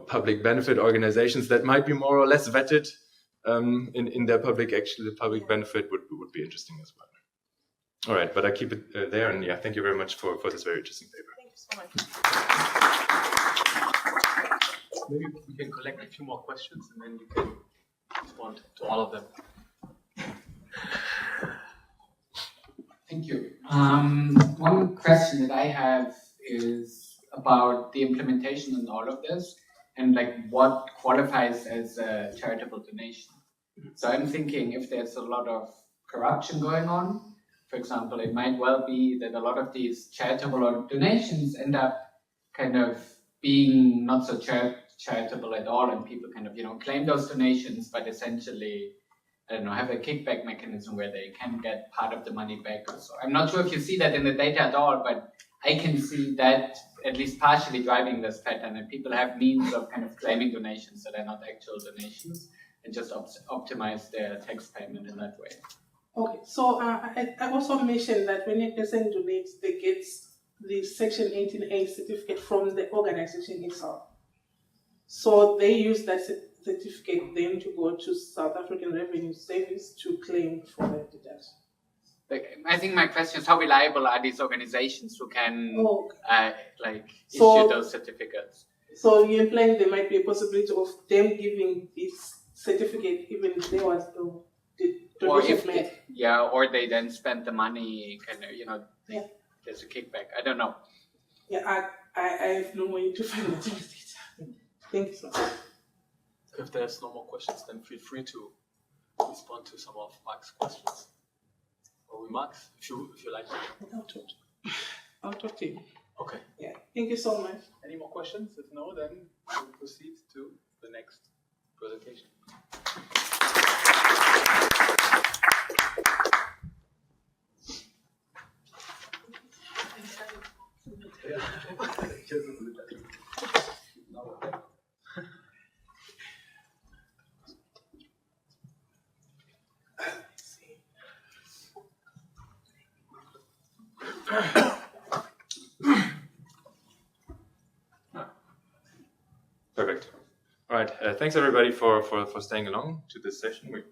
public benefit organizations that might be more or less vetted in their public benefit would be interesting as well. All right, but I keep it there, and thank you very much for this very interesting paper. Thank you so much. Maybe we can collect a few more questions and then you can respond to all of them. Thank you. One question that I have is about the implementation and all of this, and what qualifies as a charitable donation. So I'm thinking if there's a lot of corruption going on, for example, it might well be that a lot of these charitable donations end up kind of being not so charitable at all, and people kind of claim those donations, but essentially I don't know, have a kickback mechanism where they can get part of the money back. So I'm not sure if you see that in the data at all, but I can see that at least partially driving this pattern, and people have means of kind of claiming donations that are not actual donations and just optimize their tax payment in that way. Okay, so I also mentioned that when a person donates, they get the Section 18A certificate from the organization itself. So they use that certificate then to go to South African Revenue Service to claim for the deduction. I think my question is, how reliable are these organizations who can issue those certificates? So you're implying there might be a possibility of them giving this certificate even if there was no donation made? Or they then spend the money, there's a kickback. I don't know. Yeah, I have no way to find that data. Thank you so much. If there's no more questions, then feel free to respond to some of Marc's questions or remarks, if you like. I'll talk to you. Okay. Yeah. Thank you so much. Any more questions? If no, then we'll proceed to the next presentation. Perfect. All right. Thanks everybody for staying along to this session. We're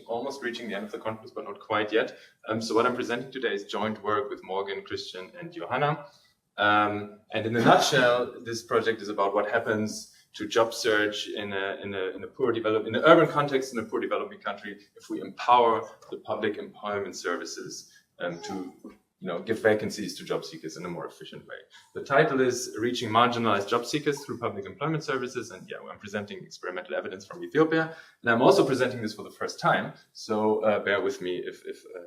almost reaching the end of the conference, but not quite yet. So what I'm presenting today is joint work with Morgan, Christian, and Johanna. And in a nutshell, this project is about what happens to job search in an urban context in a poor developing country if we empower the public employment services to give vacancies to job seekers in a more efficient way. The title is Reaching Marginalized Job Seekers Through Public Employment Services, and I'm presenting experimental evidence from Ethiopia, and I'm also presenting this for the first time, so bear with me if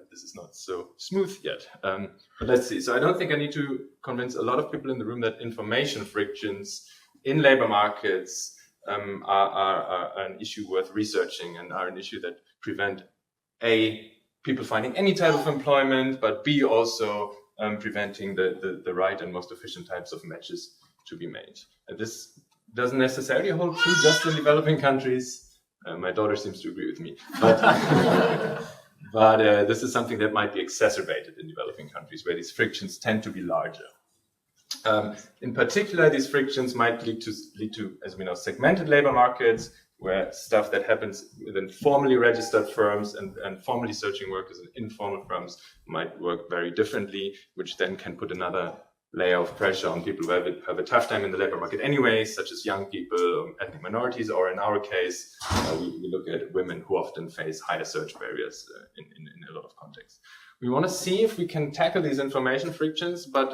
this is not so smooth yet. But let's see. So I don't think I need to convince a lot of people in the room that information frictions in labor markets are an issue worth researching and are an issue that prevent people finding any type of employment, but B, also preventing the right and most efficient types of matches to be made. And this doesn't necessarily hold true just in developing countries. My daughter seems to agree with me. But this is something that might be exacerbated in developing countries where these frictions tend to be larger. In particular, these frictions might lead to, as we know, segmented labor markets, where stuff that happens within formally registered firms and formally searching workers in informal firms might work very differently, which then can put another layer of pressure on people who have a tough time in the labor market anyway, such as young people, ethnic minorities, or in our case, we look at women who often face higher search barriers in a lot of contexts. We want to see if we can tackle these information frictions, but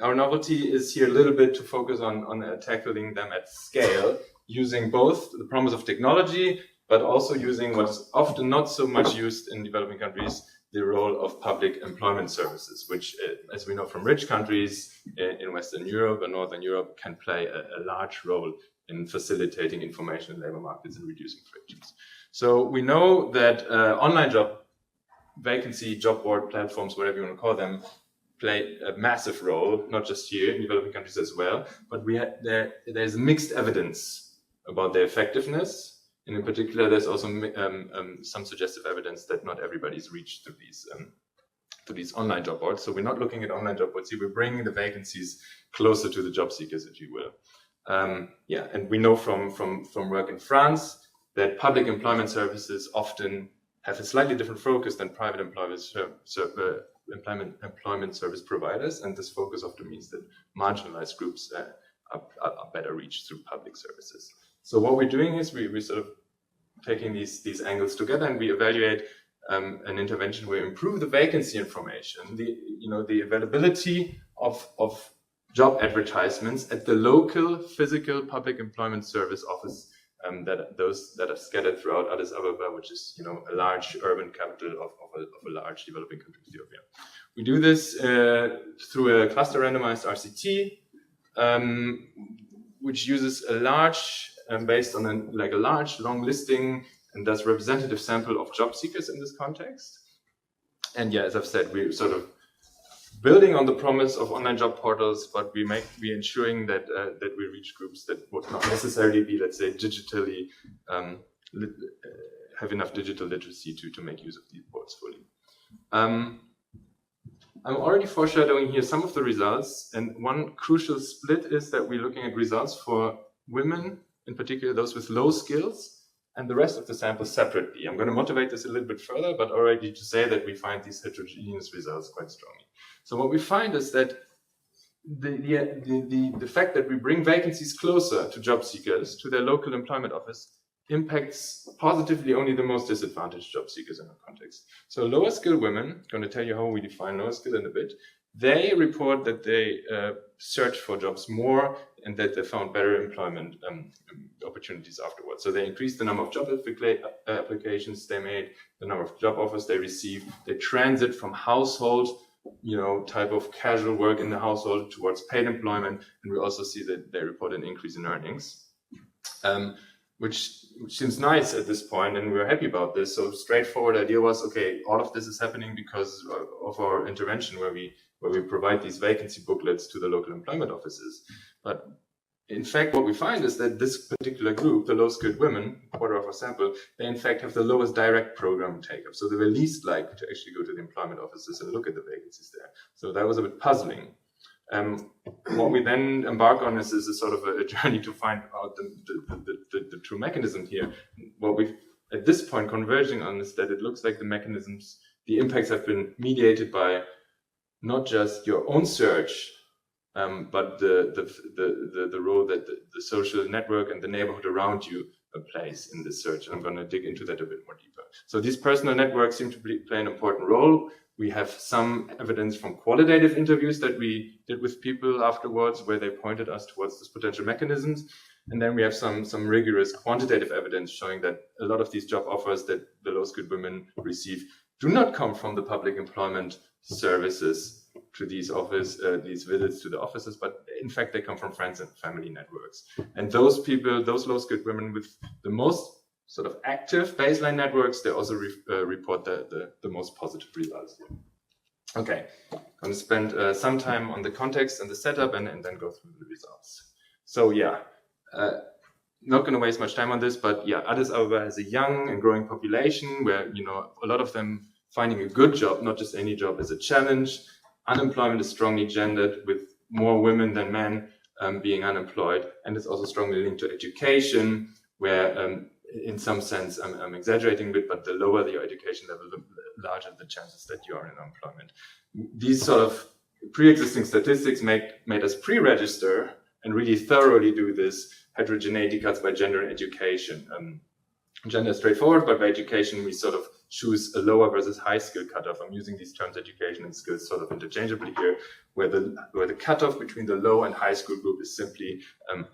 our novelty is here a little bit to focus on tackling them at scale, using both the promise of technology, but also using what's often not so much used in developing countries, the role of public employment services, which, as we know from rich countries in Western Europe and Northern Europe, can play a large role in facilitating information in labor markets and reducing frictions. So we know that online job vacancy, job board platforms, whatever you want to call them, play a massive role, not just here in developing countries as well, but there's mixed evidence about their effectiveness, and in particular, there's also some suggestive evidence that not everybody's reached through these online job boards. So we're not looking at online job boards here. We're bringing the vacancies closer to the job seekers, if you will. And we know from work in France that public employment services often have a slightly different focus than private employment service providers, and this focus often means that marginalized groups are better reached through public services. So what we're doing is we're sort of taking these angles together, and we evaluate an intervention where we improve the vacancy information, the availability of job advertisements at the local physical public employment service office that are scattered throughout Addis Ababa, which is a large urban capital of a large developing country, Ethiopia. We do this through a cluster randomized RCT, which uses a large, based on a large long listing and thus representative sample of job seekers in this context. And yeah, as I've said, we're sort of building on the promise of online job portals, but we're ensuring that we reach groups that would not necessarily be, let's say, digitally have enough digital literacy to make use of these boards fully. I'm already foreshadowing here some of the results, and one crucial split is that we're looking at results for women, in particular those with low skills, and the rest of the sample separately. I'm going to motivate this a little bit further, but already to say that we find these heterogeneous results quite strongly. So what we find is that the fact that we bring vacancies closer to job seekers, to their local employment office, impacts positively only the most disadvantaged job seekers in our context. So lower skilled women, I'm going to tell you how we define lower skill in a bit, they report that they search for jobs more and that they found better employment opportunities afterwards. So they increased the number of job applications they made, the number of job offers they received, they transit from household, type of casual work in the household towards paid employment, and we also see that they report an increase in earnings. Which seems nice at this point, and we're happy about this. So straightforward idea was, okay, all of this is happening because of our intervention where we provide these vacancy booklets to the local employment offices. But in fact, what we find is that this particular group, the low-skilled women, quarter of our sample, they in fact have the lowest direct program take-up. So they were least likely to actually go to the employment offices and look at the vacancies there. So that was a bit puzzling. What we then embark on is a sort of a journey to find out the true mechanism here. What we've at this point converging on is that it looks like the mechanisms, the impacts have been mediated by not just your own search, but the role that the social network and the neighborhood around you plays in this search. And I'm going to dig into that a bit more deeper. So these personal networks seem to play an important role. We have some evidence from qualitative interviews that we did with people afterwards where they pointed us towards these potential mechanisms. And then we have some rigorous quantitative evidence showing that a lot of these job offers that the low-skilled women receive do not come from the public employment services to these visits to the offices, but in fact, they come from friends and family networks. And those people, those low-skilled women with the most sort of active baseline networks, they also report the most positive results. Okay, I'm going to spend some time on the context and the setup and then go through the results. So yeah, not going to waste much time on this, but yeah, Addis Ababa has a young and growing population where, a lot of them finding a good job, not just any job, is a challenge. Unemployment is strongly gendered with more women than men being unemployed, and it's also strongly linked to education where in some sense, I'm exaggerating a bit, but the lower your education level, the larger the chances that you are in unemployment. These sort of pre-existing statistics made us pre-register and really thoroughly do this heterogeneity cuts by gender and education. Gender is straightforward, but by education, we sort of choose a lower versus high skill cutoff. I'm using these terms education and skills sort of interchangeably here, where the cutoff between the low and high school group is simply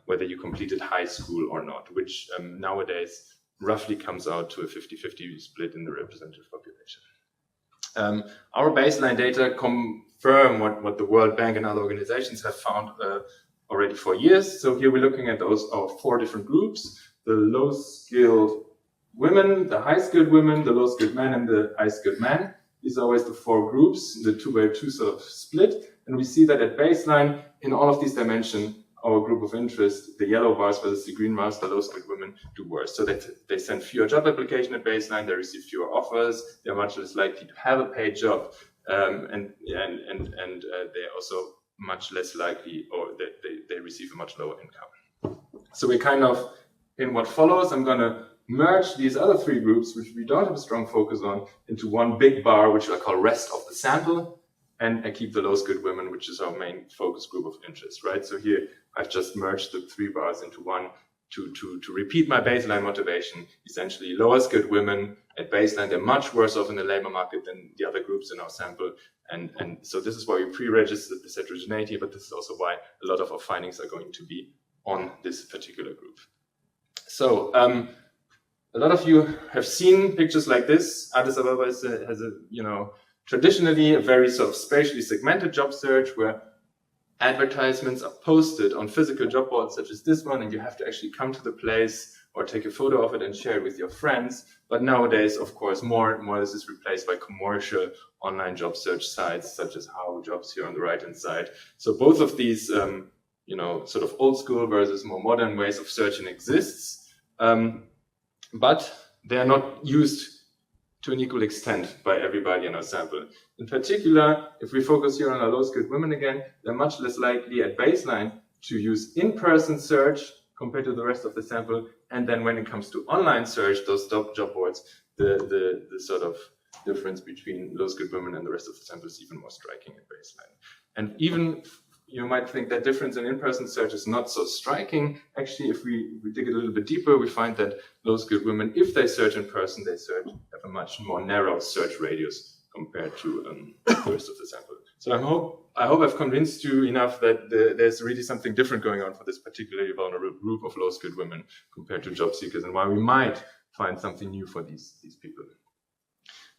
whether you completed high school or not, which nowadays roughly comes out to a 50-50 split in the representative population. Our baseline data confirm what the World Bank and other organizations have found already for years. So here we're looking at our 4 different groups: the low-skilled women, the high-skilled women, the low-skilled men, and the high-skilled men. These are always the 4 groups, the 2x2 sort of split. And we see that at baseline, in all of these dimensions, our group of interest, the yellow bars versus the green bars, the low-skilled women do worse. So they send fewer job applications at baseline, they receive fewer offers, they're much less likely to have a paid job, and they're also much less likely, or they receive a much lower income. So we're kind of, in what follows, I'm going to merge these other 3 groups, which we don't have a strong focus on, into one big bar, which I call rest of the sample, and I keep the low-skilled women, which is our main focus group of interest, right? So here I've just merged the 3 bars into one to repeat my baseline motivation. Essentially, lower-skilled women at baseline, they're much worse off in the labor market than the other groups in our sample, and so this is why we pre-registered this heterogeneity, but this is also why a lot of our findings are going to be on this particular group. So a lot of you have seen pictures like this. Addis Ababa has a traditionally a very sort of spatially segmented job search where advertisements are posted on physical job boards such as this one, and you have to actually come to the place or take a photo of it and share it with your friends. But nowadays, of course, more and more this is replaced by commercial online job search sites, such as How Jobs here on the right-hand side. So both of these, sort of old school versus more modern ways of searching exists, but they are not used to an equal extent by everybody in our sample. In particular, if we focus here on our low-skilled women again, they're much less likely at baseline to use in-person search compared to the rest of the sample. And then when it comes to online search, those job boards, the sort of difference between low-skilled women and the rest of the sample is even more striking at baseline. And even you might think that difference in in-person search is not so striking. Actually, if we dig a little bit deeper, we find that low-skilled women, if they search in person, they have a much more narrow search radius compared to the rest of the sample. So I hope I've convinced you enough that there's really something different going on for this particularly vulnerable group of low-skilled women compared to job seekers, and why we might find something new for these people.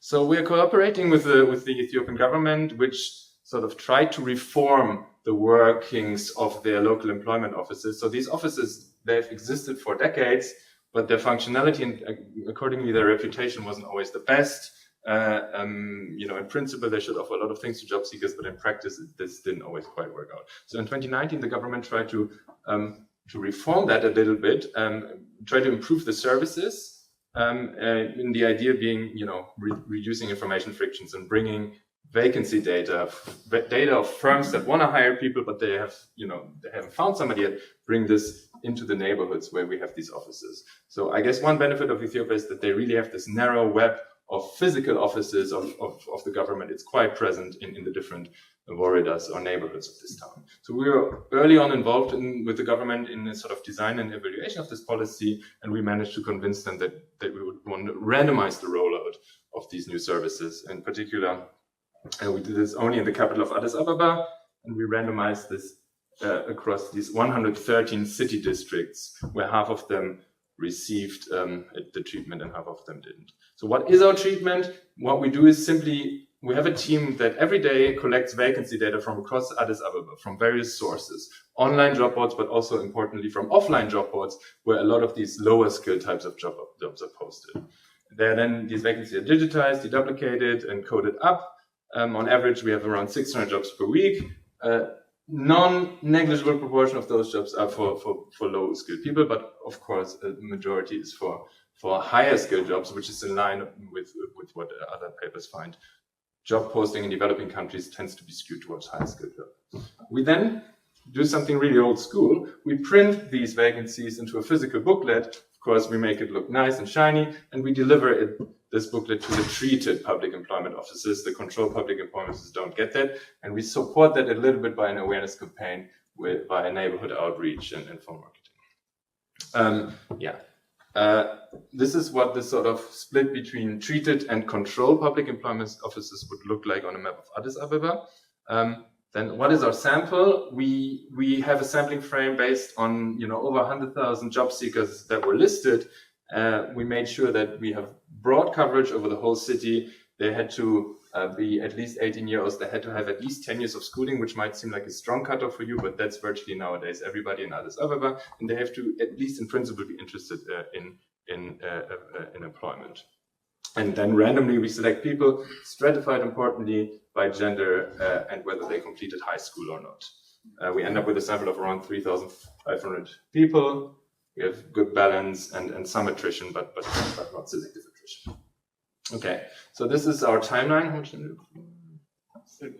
So we are cooperating with the Ethiopian government, which sort of tried to reform the workings of their local employment offices. So these offices, they've existed for decades, but their functionality and accordingly their reputation wasn't always the best. In principle, they should offer a lot of things to job seekers, but in practice, this didn't always quite work out. So in 2019, the government tried to reform that a little bit, try to improve the services, in the idea being, reducing information frictions and bringing vacancy data of firms that want to hire people, but they haven't found somebody yet, bring this into the neighborhoods where we have these offices. So I guess one benefit of Ethiopia is that they really have this narrow web of physical offices of the government. It's quite present in the different worredas or neighborhoods of this town. So we were early on involved with the government in the sort of design and evaluation of this policy, and we managed to convince them that we would want to randomize the rollout of these new services. In particular, we did this only in the capital of Addis Ababa, and we randomized this across these 113 city districts, where half of them received the treatment and half of them didn't. So what is our treatment? What we do is simply, we have a team that every day collects vacancy data from across Addis Ababa, from various sources, online job boards, but also importantly from offline job boards, where a lot of these lower skill types of jobs are posted. Then these vacancies are digitized, deduplicated, and coded up. On average, we have around 600 jobs per week. Non-negligible proportion of those jobs are for low-skilled people, but of course, the majority is for higher-skilled jobs, which is in line with what other papers find. Job posting in developing countries tends to be skewed towards higher-skilled jobs. We then do something really old school. We print these vacancies into a physical booklet. Of course, we make it look nice and shiny, and we deliver this booklet to the treated public employment offices. The controlled public employment offices don't get that, and we support that a little bit by an awareness campaign by neighborhood outreach and phone marketing. This is what the sort of split between treated and controlled public employment offices would look like on a map of Addis Ababa. Then what is our sample? We have a sampling frame based on over 100,000 job seekers that were listed. We made sure that we have broad coverage over the whole city. They had to be at least 18 years old. They had to have at least 10 years of schooling, which might seem like a strong cutoff for you, but that's virtually nowadays everybody in Addis Ababa. And they have to, at least in principle, be interested in employment. And then randomly we select people, stratified importantly by gender and whether they completed high school or not. We end up with a sample of around 3,500 people. We have good balance and some attrition, but not selective attrition. Okay, so this is our timeline. How much did it do?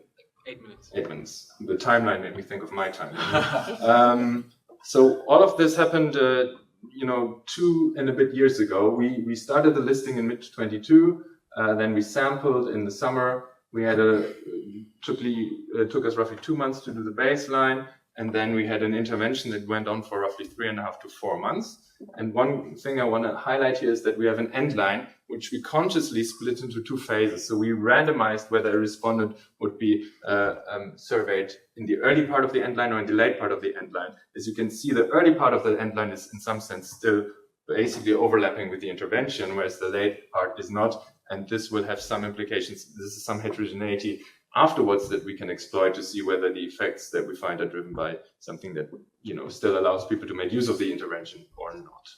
8 minutes. 8 minutes. The timeline made me think of my timeline. So all of this happened, 2 and a bit years ago. We started the listing in mid-22. Then we sampled in the summer. We had took us roughly 2 months to do the baseline. And then we had an intervention that went on for roughly 3.5 to 4 months. And one thing I want to highlight here is that we have an end line, which we consciously split into 2 phases. So we randomized whether a respondent would be surveyed in the early part of the end line or in the late part of the end line. As you can see, the early part of the end line is in some sense still basically overlapping with the intervention, whereas the late part is not. And this will have some implications. This is some heterogeneity afterwards that we can exploit to see whether the effects that we find are driven by something that still allows people to make use of the intervention or not.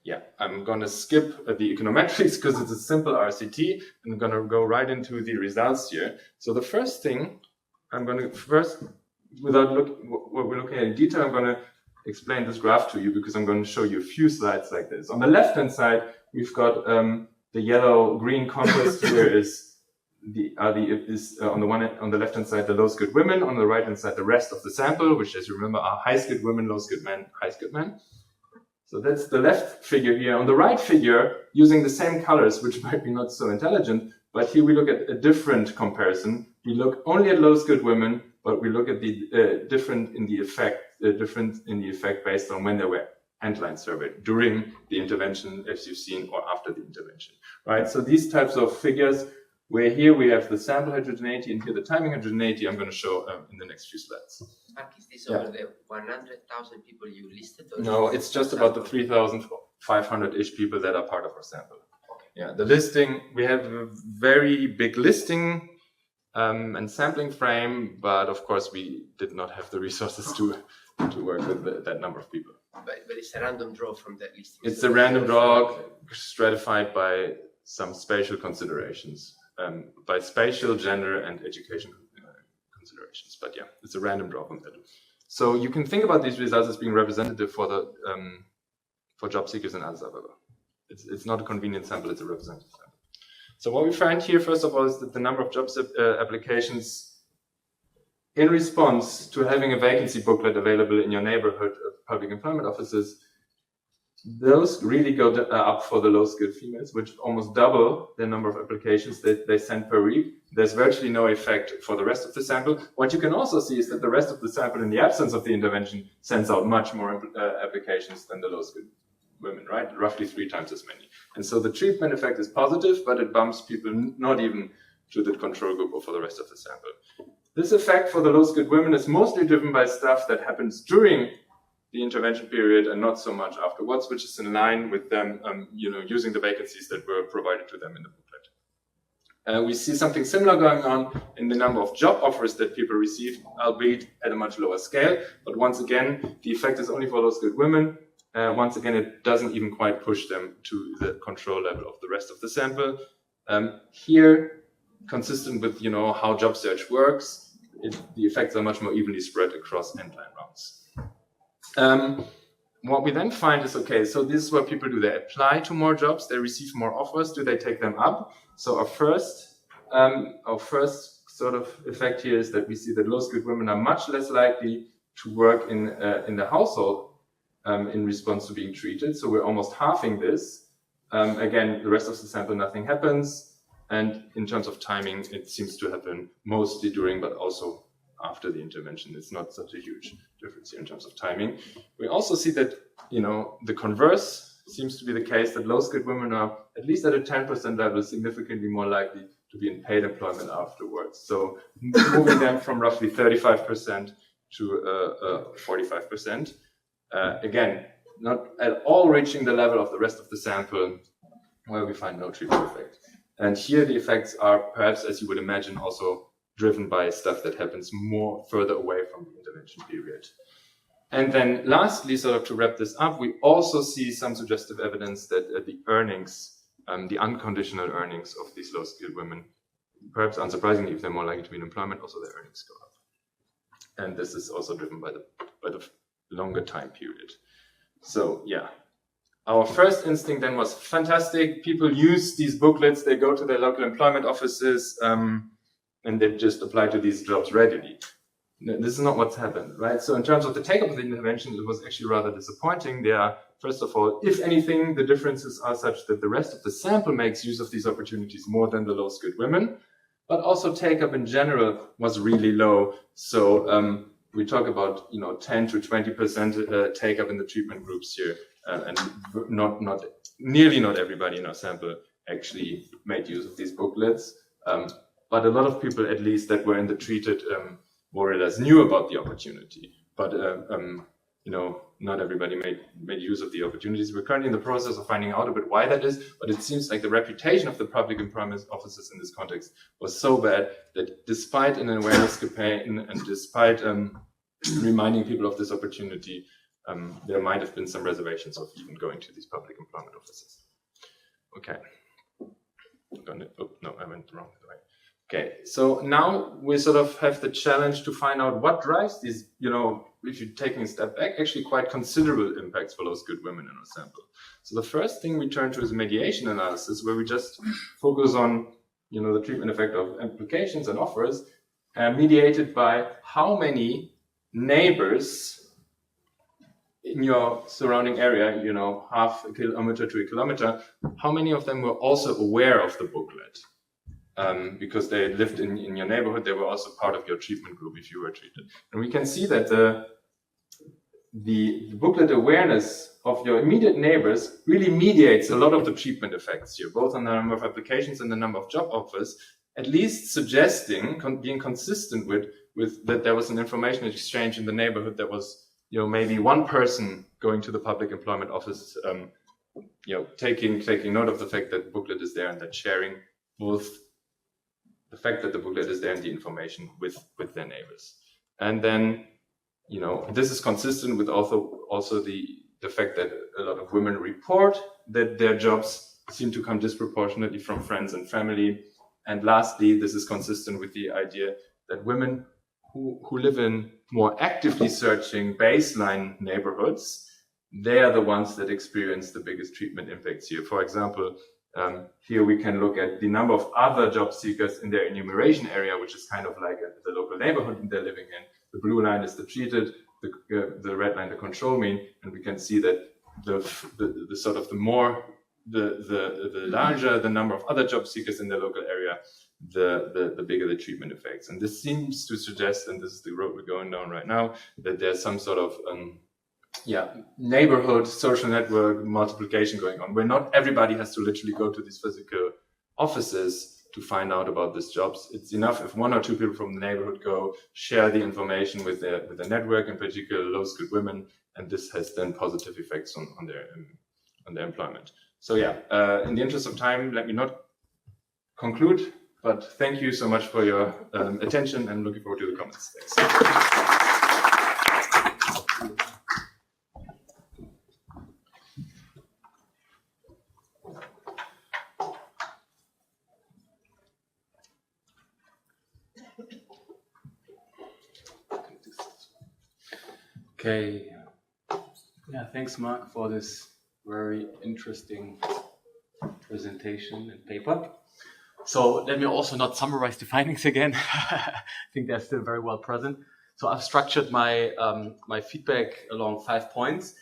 Yeah, I'm going to skip the econometrics because it's a simple RCT, and I'm going to go right into the results here. So the first thing, I'm going to without what we're looking at in detail, I'm going to explain this graph to you because I'm going to show you a few slides like this. On the left-hand side, we've got the yellow-green contrast here is on the left-hand side the low-skilled women, on the right-hand side the rest of the sample, which, as you remember, are high-skilled women, low-skilled men, high-skilled men. So that's the left figure here. On the right figure, using the same colors, which might be not so intelligent, but here we look at a different comparison. We look only at low-skilled women, but we look at the difference in the effect based on when they were end-line surveyed, during the intervention, as you've seen, or after the intervention, right? So these types of figures, where here we have the sample heterogeneity and here the timing heterogeneity, I'm going to show in the next few slides. Marc, is this over the 100,000 people you listed? Or No, it's just about the 3,500-ish people that are part of our sample. Okay. Yeah, the listing, we have a very big listing and sampling frame, but of course we did not have the resources to work with that number of people. But it's a random draw from that listing. It's a random draw stratified by some spatial considerations, by spatial, gender, and education considerations. But yeah, it's a random draw from that. So you can think about these results as being representative for the for job seekers in Addis Ababa. It's not a convenient sample; it's a representative sample. So what we find here, first of all, is that the number of job applications in response to having a vacancy booklet available in your neighborhood of public employment offices, those really go up for the low-skilled females, which almost double the number of applications that they send per week. There's virtually no effect for the rest of the sample. What you can also see is that the rest of the sample, in the absence of the intervention, sends out much more applications than the low-skilled women, right? Roughly 3 times as many. And so the treatment effect is positive, but it bumps people not even to the control group or for the rest of the sample. This effect for the low-skilled women is mostly driven by stuff that happens during the intervention period and not so much afterwards, which is in line with them, using the vacancies that were provided to them in the booklet. We see something similar going on in the number of job offers that people receive, albeit at a much lower scale. But once again, the effect is only for low-skilled women. Once again, it doesn't even quite push them to the control level of the rest of the sample. Here, consistent with how job search works, the effects are much more evenly spread across end-line rounds. What we then find is, okay, so this is what people do. They apply to more jobs, they receive more offers. Do they take them up? So our first sort of effect here is that we see that low-skilled women are much less likely to work in the household in response to being treated. So we're almost halving this. Again, the rest of the sample, nothing happens. And in terms of timing, it seems to happen mostly during, but also after the intervention. It's not such a huge difference here in terms of timing. We also see that, the converse seems to be the case, that low-skilled women are, at least at a 10% level, significantly more likely to be in paid employment afterwards. So moving them from roughly 35% to 45%. Again, not at all reaching the level of the rest of the sample where we find no treatment effect. And here the effects are perhaps, as you would imagine, also driven by stuff that happens more further away from the intervention period. And then lastly, sort of to wrap this up, we also see some suggestive evidence that the earnings, the unconditional earnings of these low-skilled women, perhaps unsurprisingly, if they're more likely to be in employment, also their earnings go up. And this is also driven by the longer time period. So yeah, our first instinct then was fantastic. People use these booklets, they go to their local employment offices, and they just apply to these jobs readily. This is not what's happened, right? So in terms of the take-up of the intervention, it was actually rather disappointing. There are, first of all, if anything, the differences are such that the rest of the sample makes use of these opportunities more than the low-skilled women, but also take-up in general was really low. So we talk about 10 to 20% take-up in the treatment groups here, and nearly not everybody in our sample actually made use of these booklets. But a lot of people, at least, that were in the treated more or less knew about the opportunity. But not everybody made use of the opportunities. We're currently in the process of finding out a bit why that is, but it seems like the reputation of the public employment offices in this context was so bad that despite an awareness campaign and despite reminding people of this opportunity, there might have been some reservations of even going to these public employment offices. Okay. Oh, no, I went the wrong way. Okay, so now we sort of have the challenge to find out what drives these, if you're taking a step back, actually quite considerable impacts for those good women in our sample. So the first thing we turn to is mediation analysis, where we just focus on, the treatment effect of implications and offers, mediated by how many neighbors in your surrounding area, half a kilometer to a kilometer, how many of them were also aware of the booklet? Because they lived in your neighborhood, they were also part of your treatment group if you were treated. And we can see that the booklet awareness of your immediate neighbors really mediates a lot of the treatment effects here, both on the number of applications and the number of job offers, at least suggesting, being consistent with that there was an information exchange in the neighborhood that was, maybe one person going to the public employment office, taking note of the fact that the booklet is there and that sharing both the fact that the booklet is there and the information with their neighbors. And then, this is consistent with also the fact that a lot of women report that their jobs seem to come disproportionately from friends and family. And lastly, this is consistent with the idea that women who live in more actively searching baseline neighborhoods, they are the ones that experience the biggest treatment impacts here. For example, here we can look at the number of other job seekers in their enumeration area, which is kind of like the local neighborhood they're living in. The blue line is the treated, the red line the control mean, and we can see that the larger the number of other job seekers in the local area, the bigger the treatment effects. And this seems to suggest, and this is the road we're going down right now, that there's some sort of neighborhood, social network multiplication going on, where not everybody has to literally go to these physical offices to find out about these jobs. It's enough if one or two people from the neighborhood go share the information with the network, in particular low-skilled women, and this has then positive effects on their employment. So in the interest of time, let me not conclude, but thank you so much for your attention and looking forward to the comments. Thanks. Okay. Yeah, thanks, Marc, for this very interesting presentation and paper. So let me also not summarize the findings again. I think they're still very well present. So I've structured my my feedback along 5 points.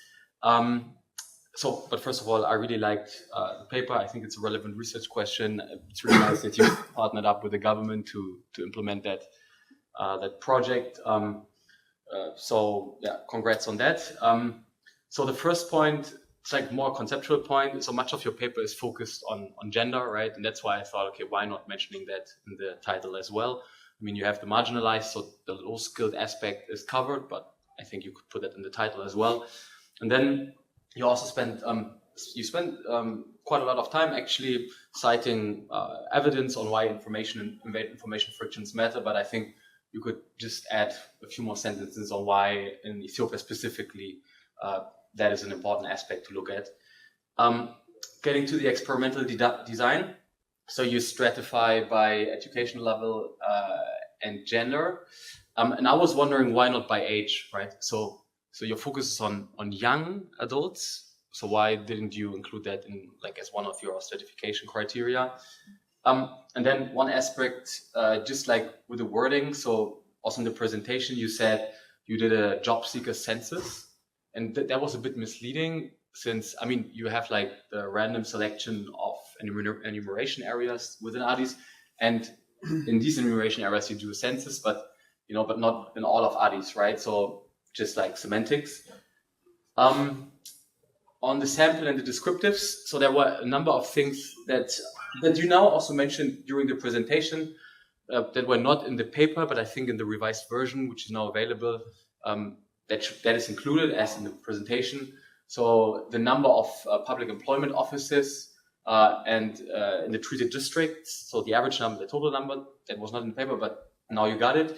But first of all, I really liked the paper. I think it's a relevant research question. It's really nice that you partnered up with the government to implement that project. Congrats on that. So the first point, it's like more conceptual point. So much of your paper is focused on gender, right? And that's why I thought, okay, why not mentioning that in the title as well? I mean, you have the marginalized, so the low-skilled aspect is covered, but I think you could put that in the title as well. And then you also spent quite a lot of time actually citing evidence on why information frictions matter, but I think you could just add a few more sentences on why in Ethiopia specifically that is an important aspect to look at. Getting to the experimental design, so you stratify by education level and gender, and I was wondering why not by age, right? So your focus is on young adults. So why didn't you include that in as one of your stratification criteria? And then one aspect, just like with the wording, so also in the presentation, you said you did a job seeker census, and that was a bit misleading since, I mean, you have the random selection of enumeration areas within ADIS, and in these enumeration areas, you do a census, but not in all of ADIS, right? So just like semantics. On the sample and the descriptives, so there were a number of things that you now also mentioned during the presentation that were not in the paper, but I think in the revised version, which is now available, that is included as in the presentation. So the number of public employment offices and in the treated districts, so the average number, the total number, that was not in the paper, but now you got it.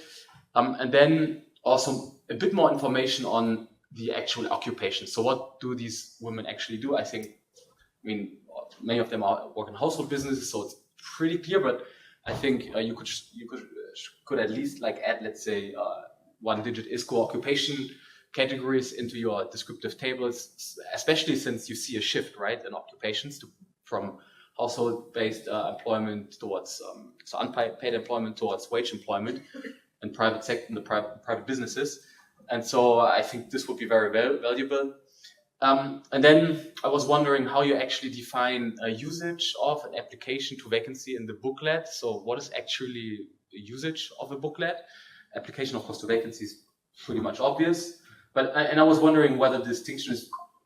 And then also a bit more information on the actual occupation. So what do these women actually do? I mean, many of them work in household businesses, so it's pretty clear. But I think you could at least like add, let's say, one-digit ISCO occupation categories into your descriptive tables, especially since you see a shift, right, in occupations from household-based employment towards so unpaid employment towards wage employment and private sector in the private businesses. And so I think this would be very valuable. And then I was wondering how you actually define a usage of an application to vacancy in the booklet. So what is actually the usage of a booklet? Application, of course, to vacancy is pretty much obvious. But I was wondering whether the distinction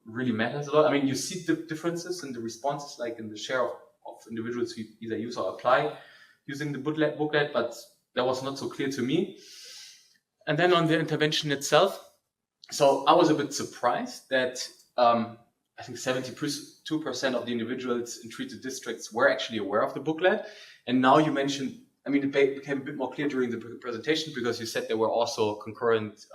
really matters a lot. I mean, you see the differences in the responses, like in the share of individuals who either use or apply using the booklet, but that was not so clear to me. And then on the intervention itself, so I was a bit surprised that I think 72% of the individuals in treated districts were actually aware of the booklet. And now you mentioned, I mean, it became a bit more clear during the presentation because you said there were also concurrent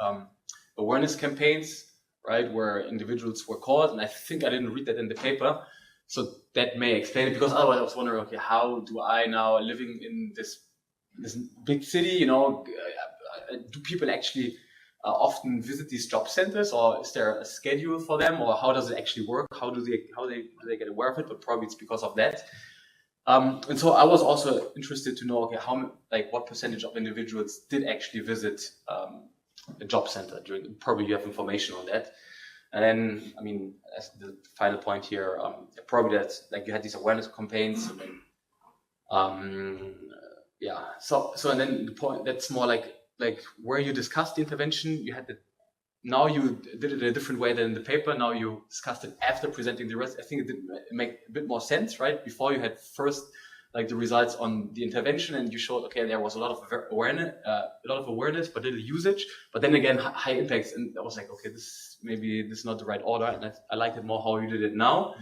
awareness campaigns, right, where individuals were called. And I think I didn't read that in the paper. So that may explain it, because otherwise I was wondering, okay, how do I now, living in this big city, you know, do people actually often visit these job centers, or is there a schedule for them, or how does it actually work? How do they get aware of it? But probably it's because of that. And so I was also interested to know, okay, what percentage of individuals did actually visit a job center during? Probably you have information on that. And then, I mean, as the final point here, probably that like you had these awareness campaigns, and then, yeah. So and then the point that's more like where you discussed the intervention, you had the, now you did it in a different way than in the paper. Now you discussed it after presenting the rest. I think it did make a bit more sense, right? Before you had first like the results on the intervention, and you showed, okay, there was a lot of awareness, but little usage, but then again, high impacts. And I was like, okay, this is not the right order. And I liked it more how you did it now.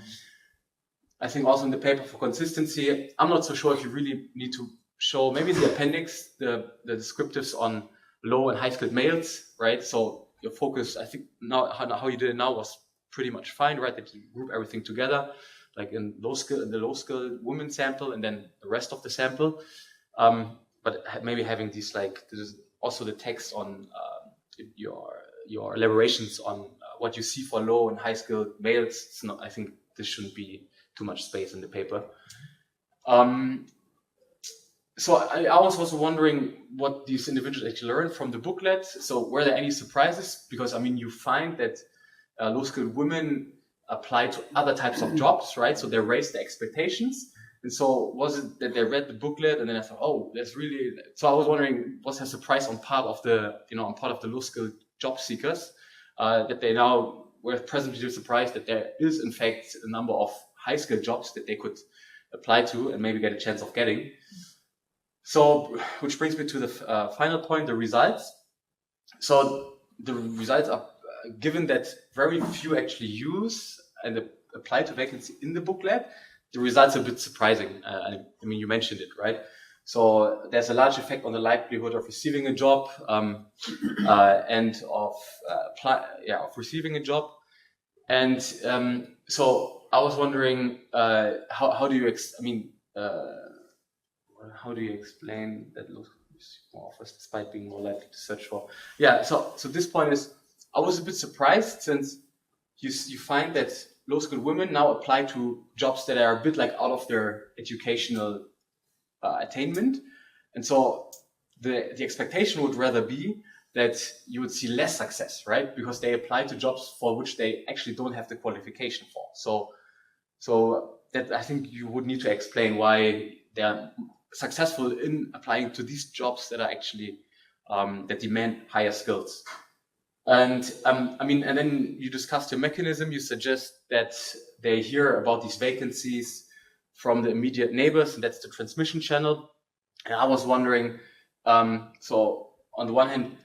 I think also in the paper for consistency, I'm not so sure if you really need to show maybe the appendix, the descriptives on low and high skilled males, right? So your focus, I think now how you did it now was pretty much fine, right? That you group everything together, like in the low skill women sample, and then the rest of the sample. But maybe having these also the text on your elaborations on what you see for low and high skilled males. I think this shouldn't be too much space in the paper. So I was also wondering what these individuals actually learned from the booklet. So were there any surprises? Because I mean, you find that low-skilled women apply to other types of jobs, right? So they raised the expectations. And so was it that they read the booklet and then I thought, oh, that's really, so I was wondering, was there a surprise on part of the low-skilled job seekers that they now were presently surprised that there is in fact a number of high-skilled jobs that they could apply to and maybe get a chance of getting. So, which brings me to the final point, the results. So the results are given that very few actually use and apply to vacancy in the booklet. The results are a bit surprising. I mean, you mentioned it, right? So there's a large effect on the likelihood of receiving a job and of receiving a job. And so I was wondering, how do you how do you explain that low more offers despite being more likely to search for? Yeah, so this point is, I was a bit surprised since you find that low-skilled women now apply to jobs that are a bit like out of their educational attainment. And so the expectation would rather be that you would see less success, right? Because they apply to jobs for which they actually don't have the qualification for. So that I think you would need to explain why they are successful in applying to these jobs that are actually that demand higher skills. And and then you discussed your mechanism. You suggest that they hear about these vacancies from the immediate neighbors, and that's the transmission channel. And I was wondering, so on the one hand,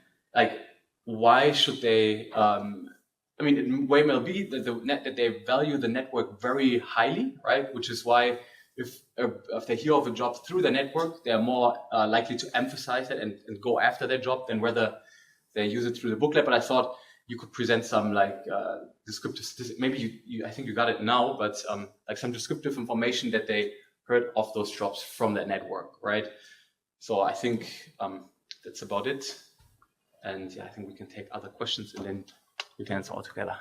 why should they? It may well be that they value the network very highly, right? Which is why if they hear of a job through the network, they are more likely to emphasize it and go after their job than whether they use it through the booklet. But I thought you could present some like descriptive statistics. Maybe I think you got it now, but like some descriptive information that they heard of those jobs from that network, right? So I think that's about it. And yeah, I think we can take other questions and then we can answer all together.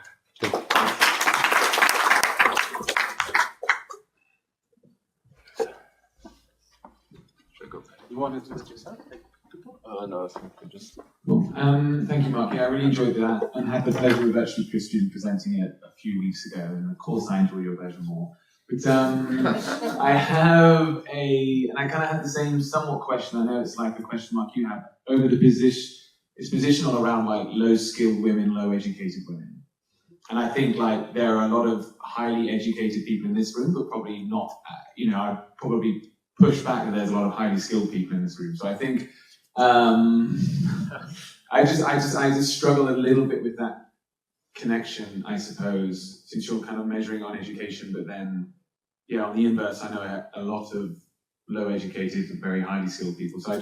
You wanted to introduce that? No, I think we just. Cool. Thank you, Marc. Yeah, I really enjoyed that and had the pleasure of actually Christian presenting it a few weeks ago. And of course, I enjoy your version more. But I have and I kind of had the same somewhat question. I know it's like the question Marc you had over the position. It's positional around like low-skilled women, low-educated women. And I think like there are a lot of highly educated people in this room, but probably not. I'd probably push back that there's a lot of highly skilled people in this room. So I think I just struggle a little bit with that connection, I suppose, since you're kind of measuring on education, but then, on the inverse, I know a lot of low-educated and very highly skilled people. So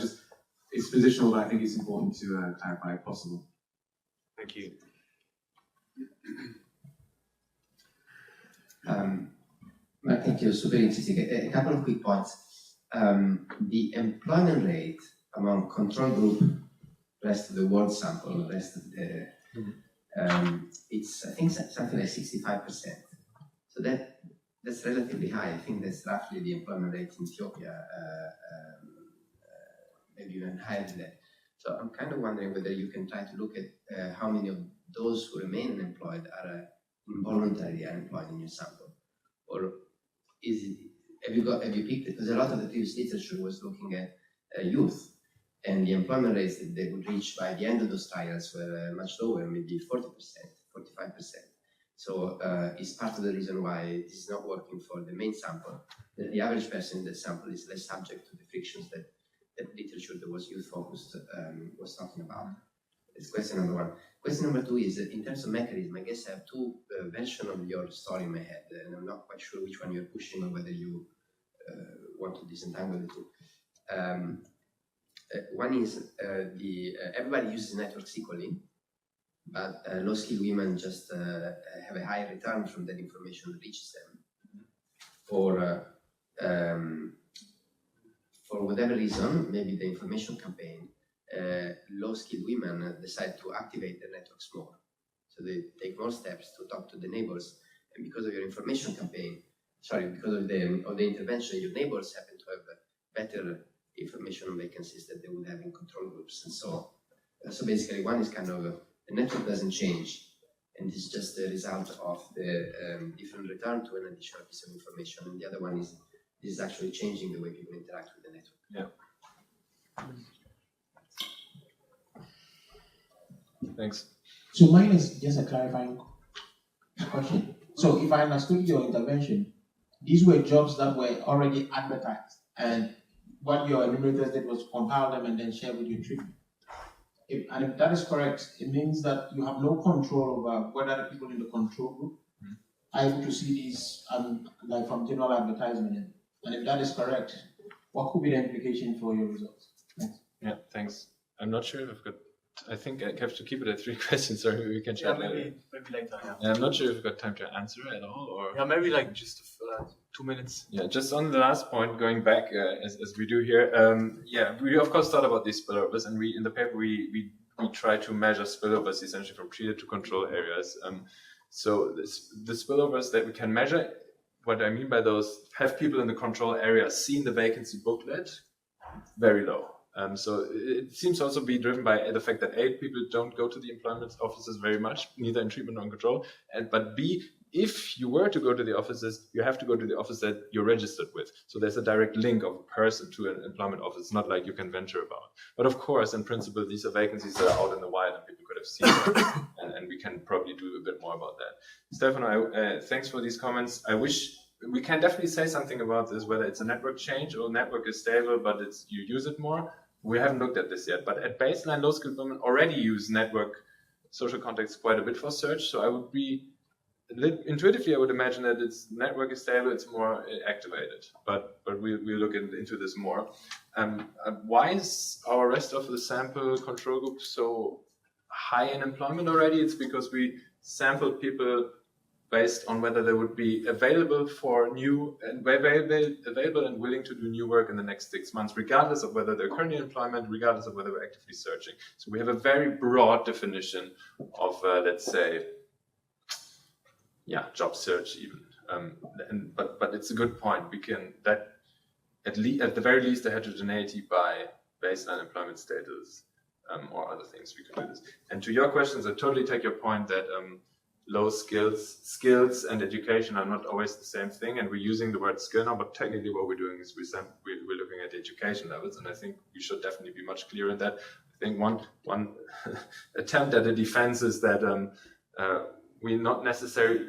it's positional, but I think it's important to clarify if possible. Thank you. Thank you. Super interesting. A couple of quick points. The employment rate among control group, rest of the world sample, rest of the, it's I think something like 65%. So that's relatively high. I think that's roughly the employment rate in Ethiopia, maybe even higher than that. So I'm kind of wondering whether you can try to look at how many of those who remain unemployed are involuntarily unemployed in your sample, or have you picked it? Because a lot of the previous literature was looking at youth, and the employment rates that they would reach by the end of those trials were much lower, maybe 40%, 45%. So it's part of the reason why this is not working for the main sample. The average person in the sample is less subject to the frictions that literature that was youth focused was talking about. That's question number one. Question number two is in terms of mechanism, I guess I have two versions of your story in my head, and I'm not quite sure which one you're pushing or whether you want to disentangle the two. One is everybody uses networks equally, but low-skilled women just have a higher return from that information that reaches them. For whatever reason, maybe the information campaign, low-skilled women decide to activate their networks more. So they take more steps to talk to the neighbors, and because of your information campaign, because of the intervention, your neighbors happen to have better information on vacancies that they would have in control groups. And so basically one is kind of, the network doesn't change, and it's just the result of the different return to an additional piece of information. And the other one is, this is actually changing the way people interact with the network. Yeah. Thanks. So mine is just a clarifying question. So if I understood your intervention, these were jobs that were already advertised, and what your enumerators did was compile them and then share with your treatment. And if that is correct, it means that you have no control over whether the people in the control group are able to see these like from general advertisement. And if that is correct, what could be the implication for your results? Thanks. Yeah, thanks. I'm not sure if I've got. I think I have to keep it at 3 questions, or we can chat later. Maybe later. Yeah, I'm not sure if we've got time to answer at all, or Yeah, maybe like just 2 minutes. Yeah, just on the last point, going back as we do here. We of course thought about these spillovers, and in the paper we try to measure spillovers essentially from treated to control areas. So the spillovers that we can measure, what I mean by those, have people in the control area seen the vacancy booklet? Very low. So it seems also be driven by the fact that A, people don't go to the employment offices very much, neither in treatment nor in control, but B, if you were to go to the offices, you have to go to the office that you're registered with. So there's a direct link of a person to an employment office. It's not like you can venture about. But of course, in principle, these are vacancies that are out in the wild and people could have seen them, and we can probably do a bit more about that. Stefano, thanks for these comments. I wish we can definitely say something about this, whether it's a network change or network is stable, but you use it more. We haven't looked at this yet, but at baseline, low-skilled women already use network social context quite a bit for search. So I would be intuitively, I would imagine that its network is stable, it's more activated. But we'll look into this more. Why is our rest of the sample control group so high in employment already. It's because we sampled people based on whether they would be available for new and available and willing to do new work in the next 6 months, regardless of whether they're currently in employment, regardless of whether we're actively searching. So we have a very broad definition of, let's say, job search even. But it's a good point. We can that at the very least the heterogeneity by baseline employment status or other things we can do this. And to your questions, I totally take your point that low skills and education are not always the same thing, and we're using the word skill now, but technically what we're doing is we're looking at the education levels, and I think we should definitely be much clearer in that. I think one attempt at a defense is that we not necessarily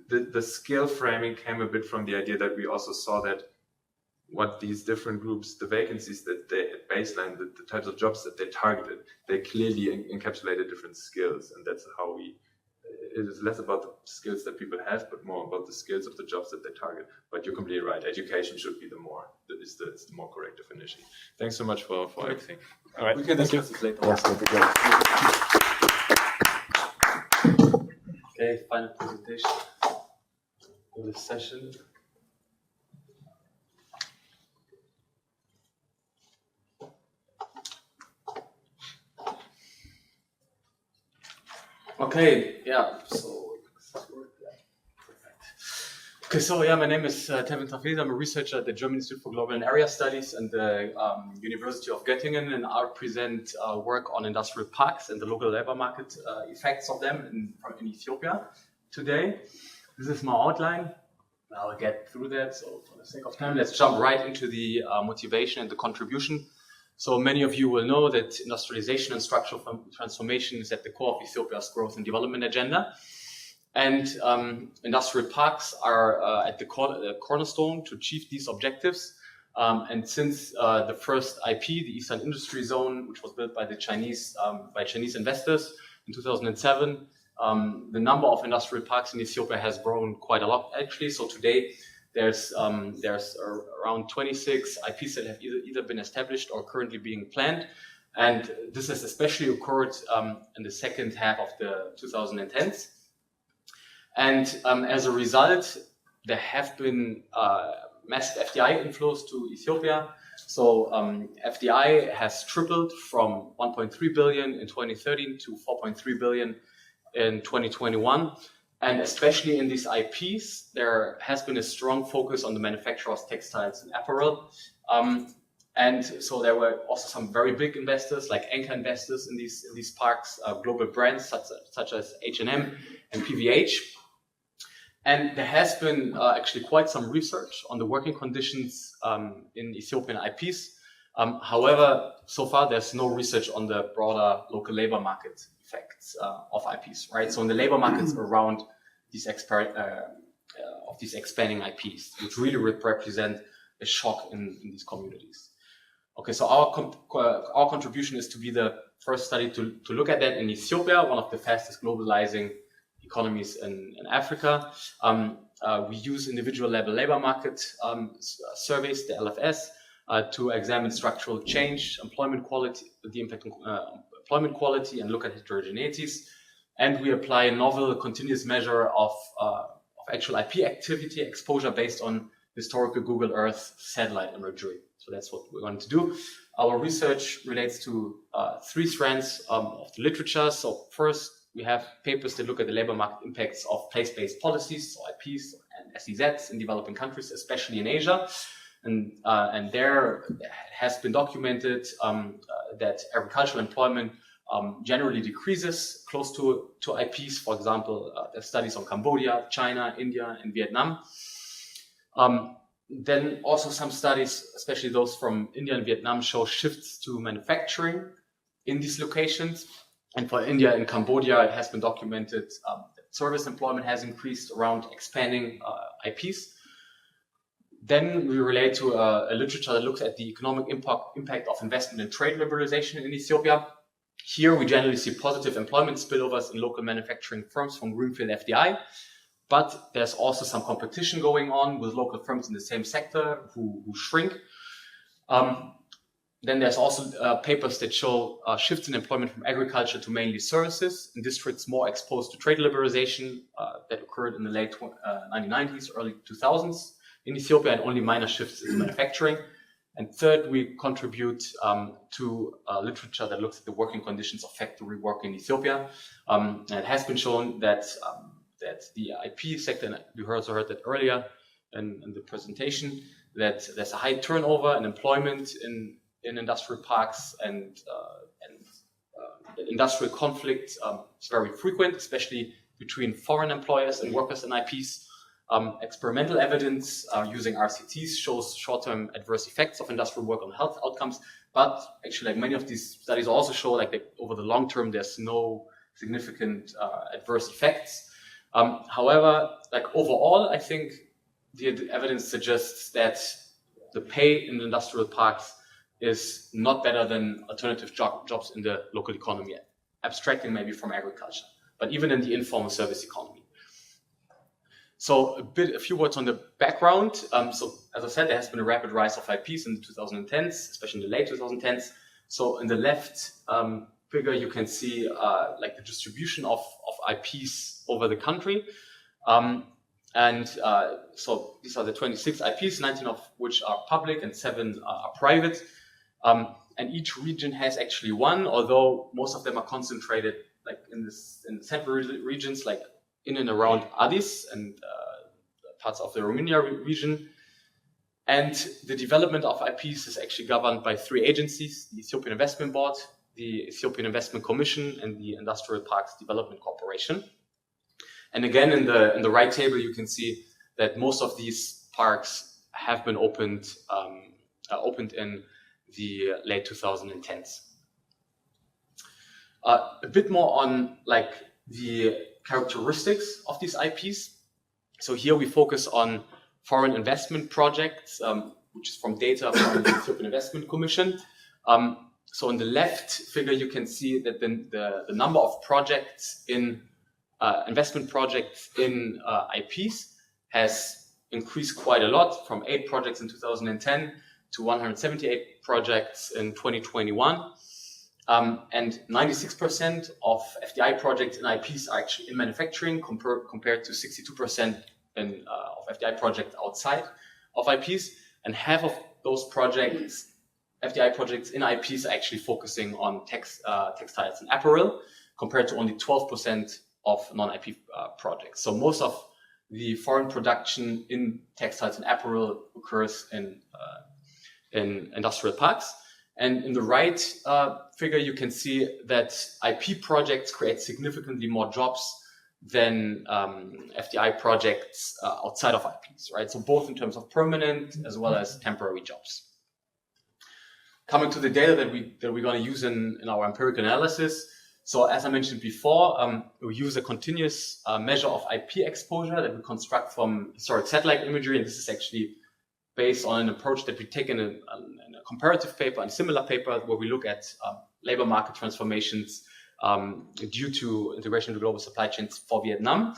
the skill framing came a bit from the idea that we also saw that what these different groups, the vacancies that they at baseline, the types of jobs that they targeted, they clearly encapsulated different skills, and that's how we. It is less about the skills that people have, but more about the skills of the jobs that they target. But you're completely right. Education should be the more correct definition. Thanks so much for everything. All right. We can discuss this later. Yes, that'd be great. Okay, final presentation for this session. Okay, my name is Tevin Tafese. I'm a researcher at the German Institute for Global and Area Studies and the University of Göttingen, and I'll present work on industrial parks and the local labor market effects of them in Ethiopia today. This is my outline. I'll get through that, so for the sake of time, let's jump right into the motivation and the contribution. So many of you will know that industrialization and structural transformation is at the core of Ethiopia's growth and development agenda. And industrial parks are at the cornerstone to achieve these objectives. And since the first IP, the Eastern Industry Zone, which was built by Chinese investors in 2007, the number of industrial parks in Ethiopia has grown quite a lot, actually. So today, there's around 26 IPs that have either been established or currently being planned. And this has especially occurred in the second half of the 2010s. And as a result, there have been massive FDI inflows to Ethiopia. So FDI has tripled from 1.3 billion in 2013 to 4.3 billion in 2021. And especially in these IPs, there has been a strong focus on the manufacture of textiles and apparel. And so there were also some very big investors, like anchor investors in these parks, global brands such as H&M and PVH. And there has been actually quite some research on the working conditions in Ethiopian IPs. However, so far there's no research on the broader local labor market effects of IPs, right? So in the labor markets around these expanding IPs, which really represent a shock in these communities. Okay, so our contribution is to be the first study to look at that in Ethiopia, one of the fastest globalizing economies in Africa. We use individual level labor market surveys, the LFS, to examine structural change, employment quality, the impact on employment quality, and look at heterogeneities. And we apply a novel continuous measure of actual IP activity exposure based on historical Google Earth satellite imagery. So that's what we're going to do. Our research relates to three strands of the literature. So first, we have papers that look at the labor market impacts of place-based policies, so IPs and SEZs in developing countries, especially in Asia. And there has been documented that agricultural employment generally decreases close to IPs. For example, there's studies on Cambodia, China, India, and Vietnam. Then also some studies, especially those from India and Vietnam, show shifts to manufacturing in these locations. And for India and Cambodia, it has been documented that service employment has increased around expanding IPs. Then we relate to a literature that looks at the economic impact of investment and trade liberalization in Ethiopia. Here, we generally see positive employment spillovers in local manufacturing firms from greenfield FDI. But there's also some competition going on with local firms in the same sector who shrink. Then there's also papers that show shifts in employment from agriculture to mainly services in districts more exposed to trade liberalization that occurred in the late 1990s, early 2000s in Ethiopia, and only minor shifts in manufacturing. And third, we contribute to literature that looks at the working conditions of factory work in Ethiopia. And it has been shown that the IP sector, and we also heard that earlier in the presentation, that there's a high turnover and employment in industrial parks, and industrial conflict is very frequent, especially between foreign employers and workers in IPs. Experimental evidence using RCTs shows short-term adverse effects of industrial work on health outcomes, but actually, like many of these studies also show, like over the long term, there's no significant adverse effects. However, like overall, I think the evidence suggests that the pay in industrial parks is not better than alternative jobs in the local economy, abstracting maybe from agriculture, but even in the informal service economy. So a few words on the background. So as I said, there has been a rapid rise of IPs in the 2010s, especially in the late 2010s. So in the left figure, you can see like the distribution of IPs over the country. So these are the 26 IPs, 19 of which are public and 7 are private. And each region has actually one, although most of them are concentrated like in the central regions, like in and around Addis and parts of the Romania region. And the development of IPs is actually governed by 3 agencies: the Ethiopian Investment Board, the Ethiopian Investment Commission, and the Industrial Parks Development Corporation. And again, in the right table, you can see that most of these parks have been opened in the late 2010s. A bit more on like the characteristics of these IPs. So here we focus on foreign investment projects, which is from data from the Ethiopian Investment Commission. So in the left figure, you can see that the number of projects in investment projects in IPs has increased quite a lot, from 8 projects in 2010 to 178 projects in 2021. And 96% of FDI projects in IPs are actually in manufacturing, compared to 62% of FDI projects outside of IPs. And half of those projects, FDI projects in IPs, are actually focusing on textiles and apparel, compared to only 12% of non-IP projects. So most of the foreign production in textiles and apparel occurs in industrial parks. And in the right figure, you can see that IP projects create significantly more jobs than FDI projects outside of IPs, right? So both in terms of permanent as well as temporary jobs. Coming to the data that we're going to use in our empirical analysis. So as I mentioned before, we use a continuous measure of IP exposure that we construct from historic satellite imagery, and this is actually based on an approach that we take in a comparative paper and similar paper, where we look at labor market transformations due to integration into global supply chains for Vietnam.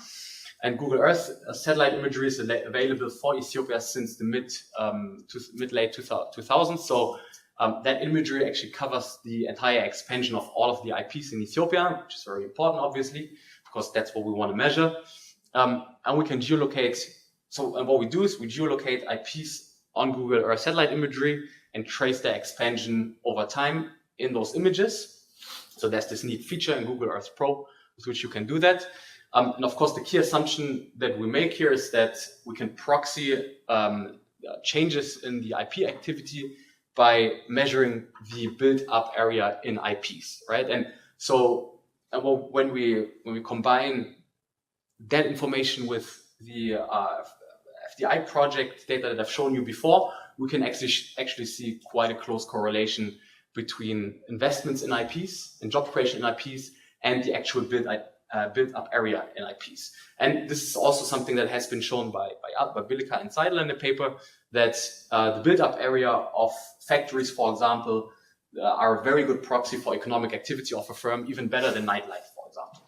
And Google Earth satellite imagery is available for Ethiopia since the mid-late 2000s. So that imagery actually covers the entire expansion of all of the IPs in Ethiopia, which is very important, obviously, because that's what we want to measure. And we can geolocate. And what we do is we geolocate IPs on Google Earth satellite imagery and trace their expansion over time in those images. So there's this neat feature in Google Earth Pro with which you can do that. And of course, the key assumption that we make here is that we can proxy changes in the IP activity by measuring the built-up area in IPs, right? And so when we combine that information with the FDI project data that I've shown you before, we can actually see quite a close correlation between investments in IPs and job creation in IPs and the actual built-up area in IPs. And this is also something that has been shown by Bilica and Seidel in the paper, that the built-up area of factories, for example, are a very good proxy for economic activity of a firm, even better than nightlife, for example.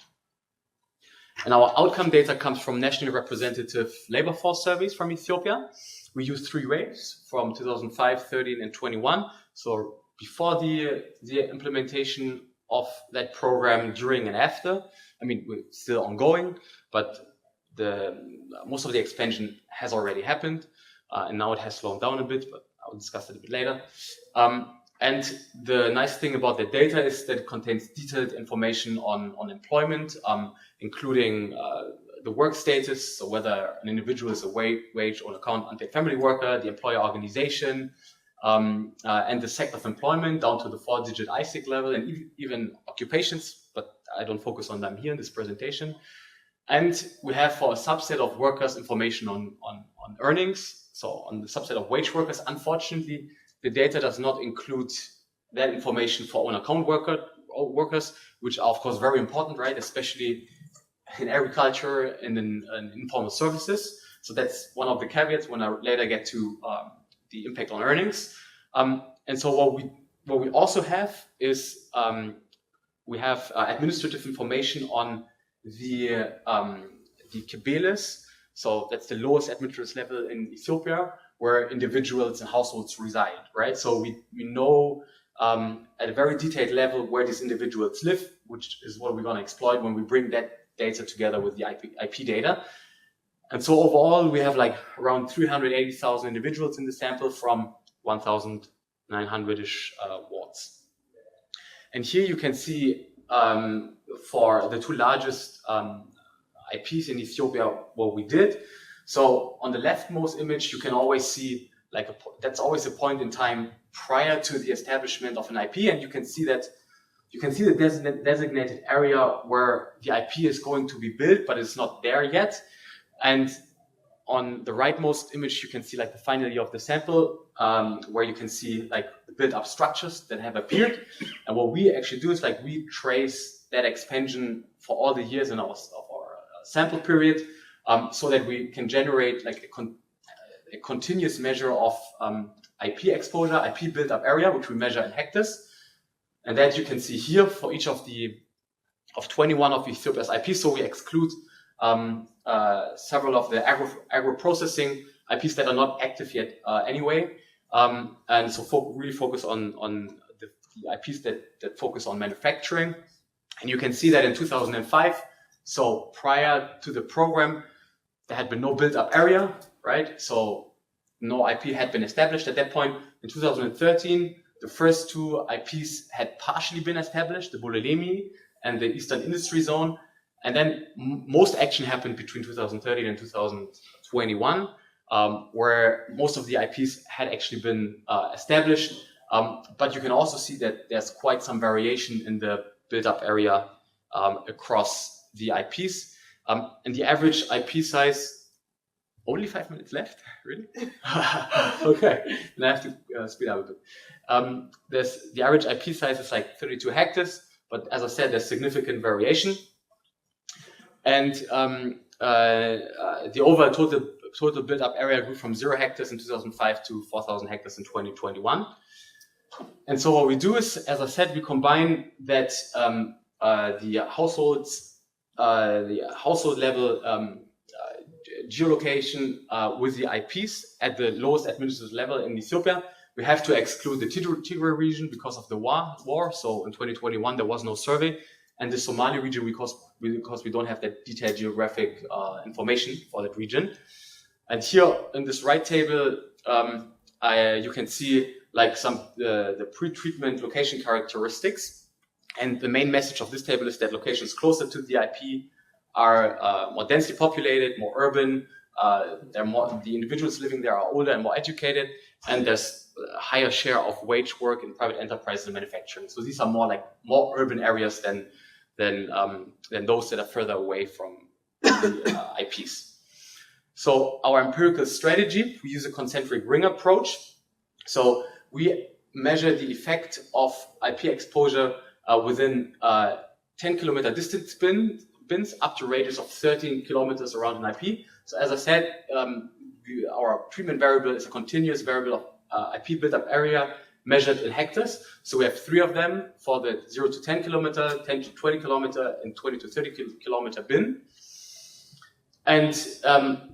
And our outcome data comes from nationally representative labor force surveys from Ethiopia. We use 3 waves from 2005, 13, and 21. So before the implementation of that program, during and after. I mean, we're still ongoing, but most of the expansion has already happened, and now it has slowed down a bit, but I'll discuss it a bit later. And the nice thing about the data is that it contains detailed information on employment, including the work status, so whether an individual is a wage or account unpaid family worker, the employer organization, and the sector of employment down to the 4-digit ISIC level, and even occupations, but I don't focus on them here in this presentation. And we have, for a subset of workers, information on earnings. So on the subset of wage workers, unfortunately, the data does not include that information for own account workers, which are of course very important, right? Especially in agriculture and in informal services. So that's one of the caveats when I later get to the impact on earnings. And so what we also have is we have administrative information on the Kebeles. So that's the lowest administrative level in Ethiopia, where individuals and households reside, right? So we know at a very detailed level where these individuals live, which is what we're going to exploit when we bring that data together with the IP data. And so overall, we have like around 380,000 individuals in the sample from 1,900-ish wards. And here you can see for the two largest IPs in Ethiopia what we did. So on the leftmost image, you can always see that's always a point in time prior to the establishment of an IP, and you can see the designated area where the IP is going to be built, but it's not there yet. And on the rightmost image, you can see like the final year of the sample, where you can see like the built-up structures that have appeared. And what we actually do is like we trace that expansion for all the years in our sample period, so that we can generate like a continuous measure of IP exposure, IP built-up area, which we measure in hectares. And that you can see here for each of 21 of Ethiopia's IPs. So we exclude several of the agro-processing IPs that are not active yet anyway. And so really focus on the IPs that focus on manufacturing. And you can see that in 2005, so prior to the program, there had been no built-up area, right? So no IP had been established at that point. In 2013, the first two IPs had partially been established, the Bolelemi and the Eastern Industry Zone. And then most action happened between 2013 and 2021, where most of the IPs had actually been established. But you can also see that there's quite some variation in the built-up area across the IPs. And the average IP size, only 5 minutes left, really? Okay, then I have to speed up a bit. The average IP size is like 32 hectares, but as I said, there's significant variation. And the overall total built-up area grew from 0 hectares in 2005 to 4,000 hectares in 2021. And so what we do is, as I said, we combine that the household level geolocation with the IPs at the lowest administrative level in Ethiopia. We have to exclude the Chingwere region because of the war. So in 2021, there was no survey. And the Somali region, because we don't have that detailed geographic information for that region. And here in this right table, you can see like some the pre-treatment location characteristics. And the main message of this table is that locations closer to the IP are more densely populated, more urban. The individuals living there are older and more educated, and there's a higher share of wage work in private enterprises and manufacturing. So these are more urban areas than those that are further away from the IPs. So our empirical strategy, we use a concentric ring approach. So we measure the effect of IP exposure within 10-kilometer distance bins up to radius of 13 kilometers around an IP. So as I said, our treatment variable is a continuous variable of IP built-up area measured in hectares. So we have 3 of them for the 0 to 10 kilometer, 10 to 20 kilometer, and 20 to 30 kilometer bin. And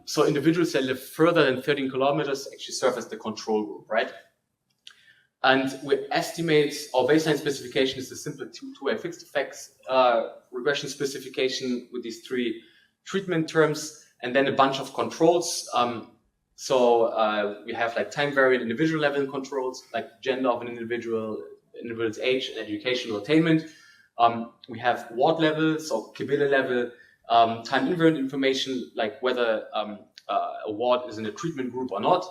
so individuals that live further than 13 kilometers actually serve as the control group, right? And we estimate our baseline specification is a simple two-way fixed effects regression specification with these three treatment terms, and then a bunch of controls. We have like time variant individual level controls, like gender of an individual's age and educational attainment. We have ward level, so Kibele level, time invariant information, like whether a ward is in a treatment group or not,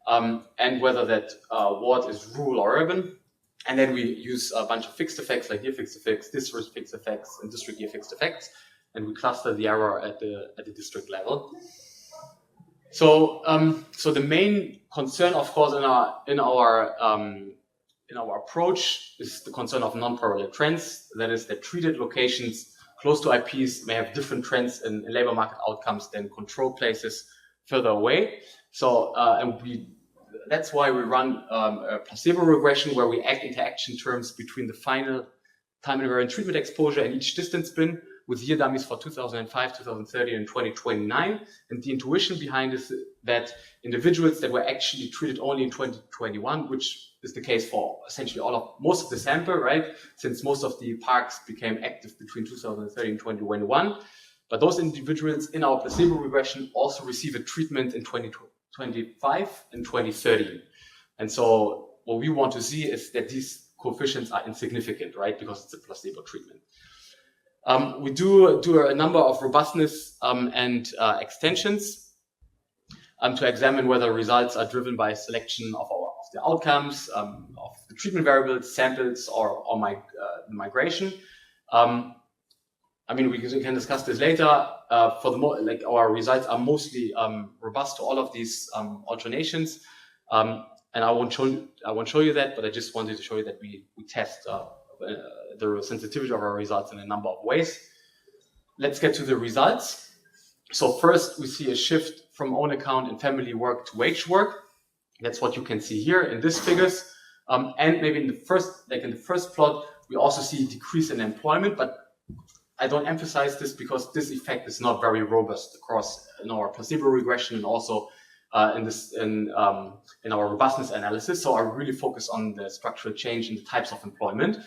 and whether that ward is rural or urban. And then we use a bunch of fixed effects, like year fixed effects, district fixed effects, and district year fixed effects, and we cluster the error at the district level. So the main concern, of course, in our approach is the concern of non-parallel trends. That is, that treated locations close to IPs may have different trends in labor market outcomes than control places further away. So that's why we run a placebo regression where we add interaction terms between the final time invariant treatment exposure and each distance bin, with year dummies for 2005, 2030, and 2029. And the intuition behind this is that individuals that were actually treated only in 2021, which is the case for essentially most of the sample, right? Since most of the parks became active between 2030 and 2021. But those individuals in our placebo regression also receive a treatment in 2025 and 2030. And so what we want to see is that these coefficients are insignificant, right? Because it's a placebo treatment. We do a number of robustness and extensions to examine whether results are driven by selection of the outcomes, of the treatment variables, samples, or migration. I mean, we can discuss this later. Our results are mostly robust to all of these alternations, and I won't show you that, but I just wanted to show you that we test the sensitivity of our results in a number of ways. Let's get to the results. So first, we see a shift from own account and family work to wage work. That's what you can see here in these figures. And maybe in the first plot, we also see a decrease in employment, but I don't emphasize this because this effect is not very robust across our placebo regression and also in our robustness analysis. So I really focus on the structural change in the types of employment.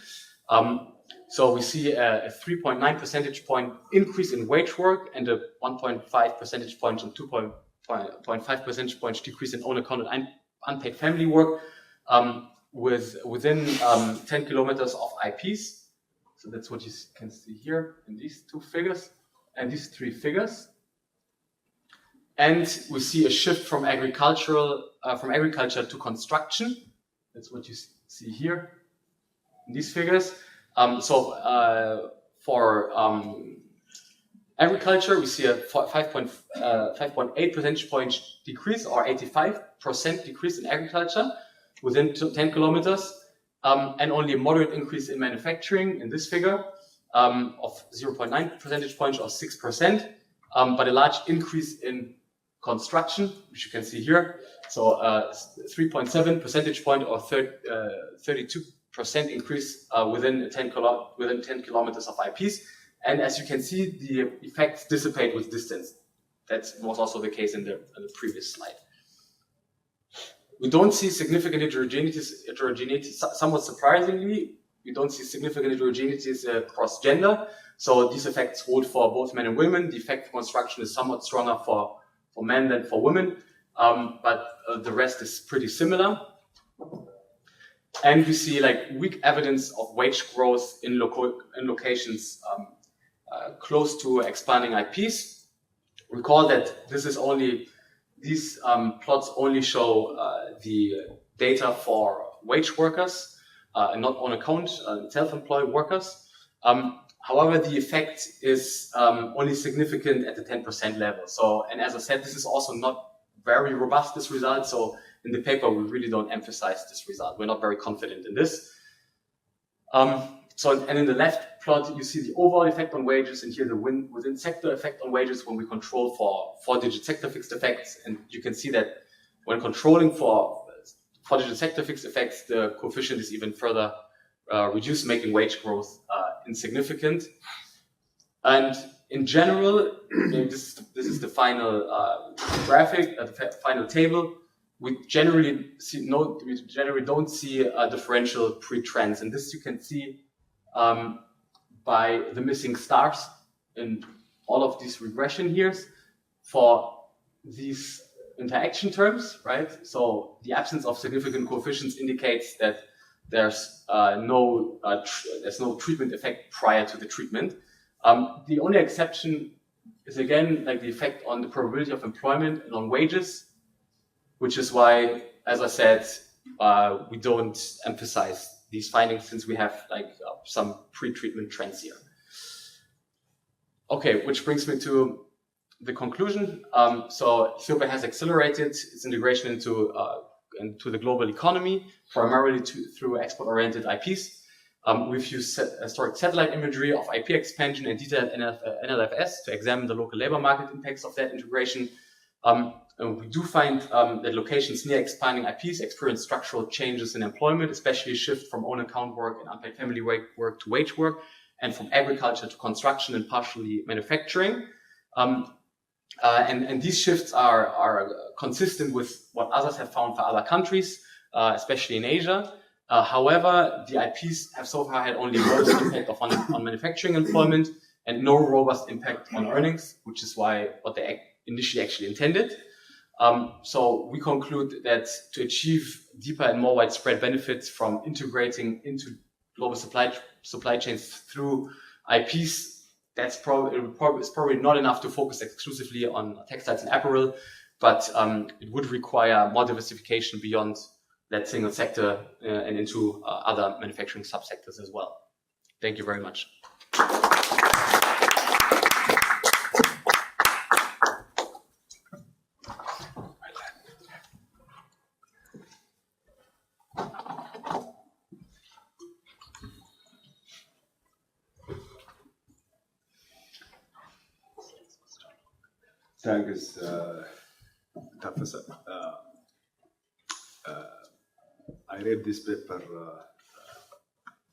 So we see a 3.9 percentage point increase in wage work and a 1.5 percentage points and 2.5 percentage points decrease in own account and unpaid family work within 10 kilometers of IPs. So that's what you can see here in these two figures and these three figures. And we see a shift from agriculture to construction. That's what you see here in these figures. For agriculture, we see a 5.8 percentage point decrease, or 85% decrease in agriculture within 10 kilometers. And only a moderate increase in manufacturing in this figure of 0.9 percentage points or 6%, but a large increase in construction, which you can see here. So 3.7 percentage point or 32% increase within 10 kilometers of IPs. And as you can see, the effects dissipate with distance. That was also the case in the previous slide. We don't see significant heterogeneity. Somewhat surprisingly, we don't see significant heterogeneities across gender. So these effects hold for both men and women. The effect of construction is somewhat stronger for men than for women, but the rest is pretty similar. And we see weak evidence of wage growth in locations close to expanding IPs. Recall that these plots only show the data for wage workers and not on account self-employed workers. However, the effect is only significant at the 10% level. So, and as I said, this is also not very robust, this result. So in the paper, we really don't emphasize this result. We're not very confident in this. And in the left plot, you see the overall effect on wages, and here the within sector effect on wages when we control for 4-digit sector fixed effects. And you can see that when controlling for 4-digit sector fixed effects, the coefficient is even further reduced, making wage growth insignificant. And in general, this is the final graphic, the final table. we generally don't see a differential pre-trends, and this you can see by the missing stars in all of these regression years for these interaction terms, right? So the absence of significant coefficients indicates that there's no treatment effect prior to the treatment. The only exception is again like the effect on the probability of employment and on wages, which is why, as I said, we don't emphasize these findings since we have like some pre-treatment trends here. Okay, which brings me to the conclusion. So Ethiopia has accelerated its integration into the global economy, primarily through export-oriented IPs. We've used historic satellite imagery of IP expansion and detailed NLFS to examine the local labor market impacts of that integration. And we do find that locations near expanding IPs experience structural changes in employment, especially a shift from own account work and unpaid family work to wage work, and from agriculture to construction and partially manufacturing. And these shifts are consistent with what others have found for other countries, especially in Asia. However, the IPs have so far had only modest impact on manufacturing employment and no robust impact on earnings, which is what they initially actually intended. So we conclude that to achieve deeper and more widespread benefits from integrating into global supply chains through IPs, it's probably not enough to focus exclusively on textiles and apparel, but it would require more diversification beyond that single sector and into other manufacturing subsectors as well. Thank you very much. Thanks, Tafese. I read this paper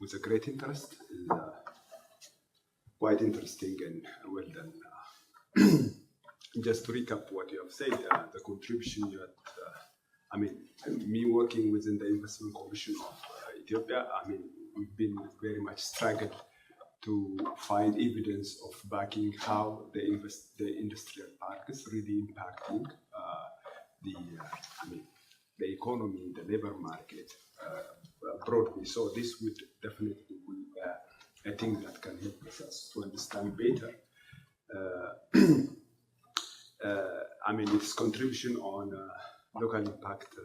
with a great interest. It's quite interesting and well done. Just to recap what you have said, the contribution you had, me working within the Investment Commission of Ethiopia, we've been very much struggled to find evidence of backing how the industrial park is really impacting the economy, the labor market broadly. So this would definitely be a thing that can help us to understand better. Its contribution on local impact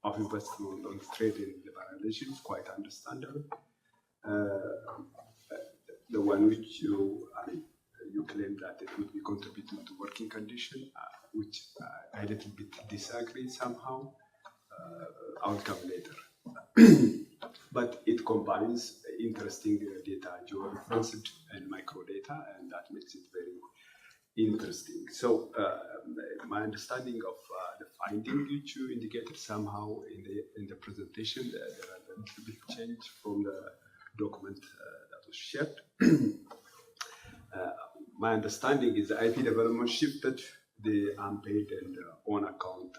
of investment on trade and liberalization is quite understandable. The one which you claim that it would be contributing to working condition, which I a little bit disagree somehow. I'll come later. But it combines interesting data, georeferenced and micro data, and that makes it very interesting. So my understanding of the finding which you indicated somehow in the presentation, there are a little bit change from the document that was shared. My understanding is the IP development shifted the unpaid and on account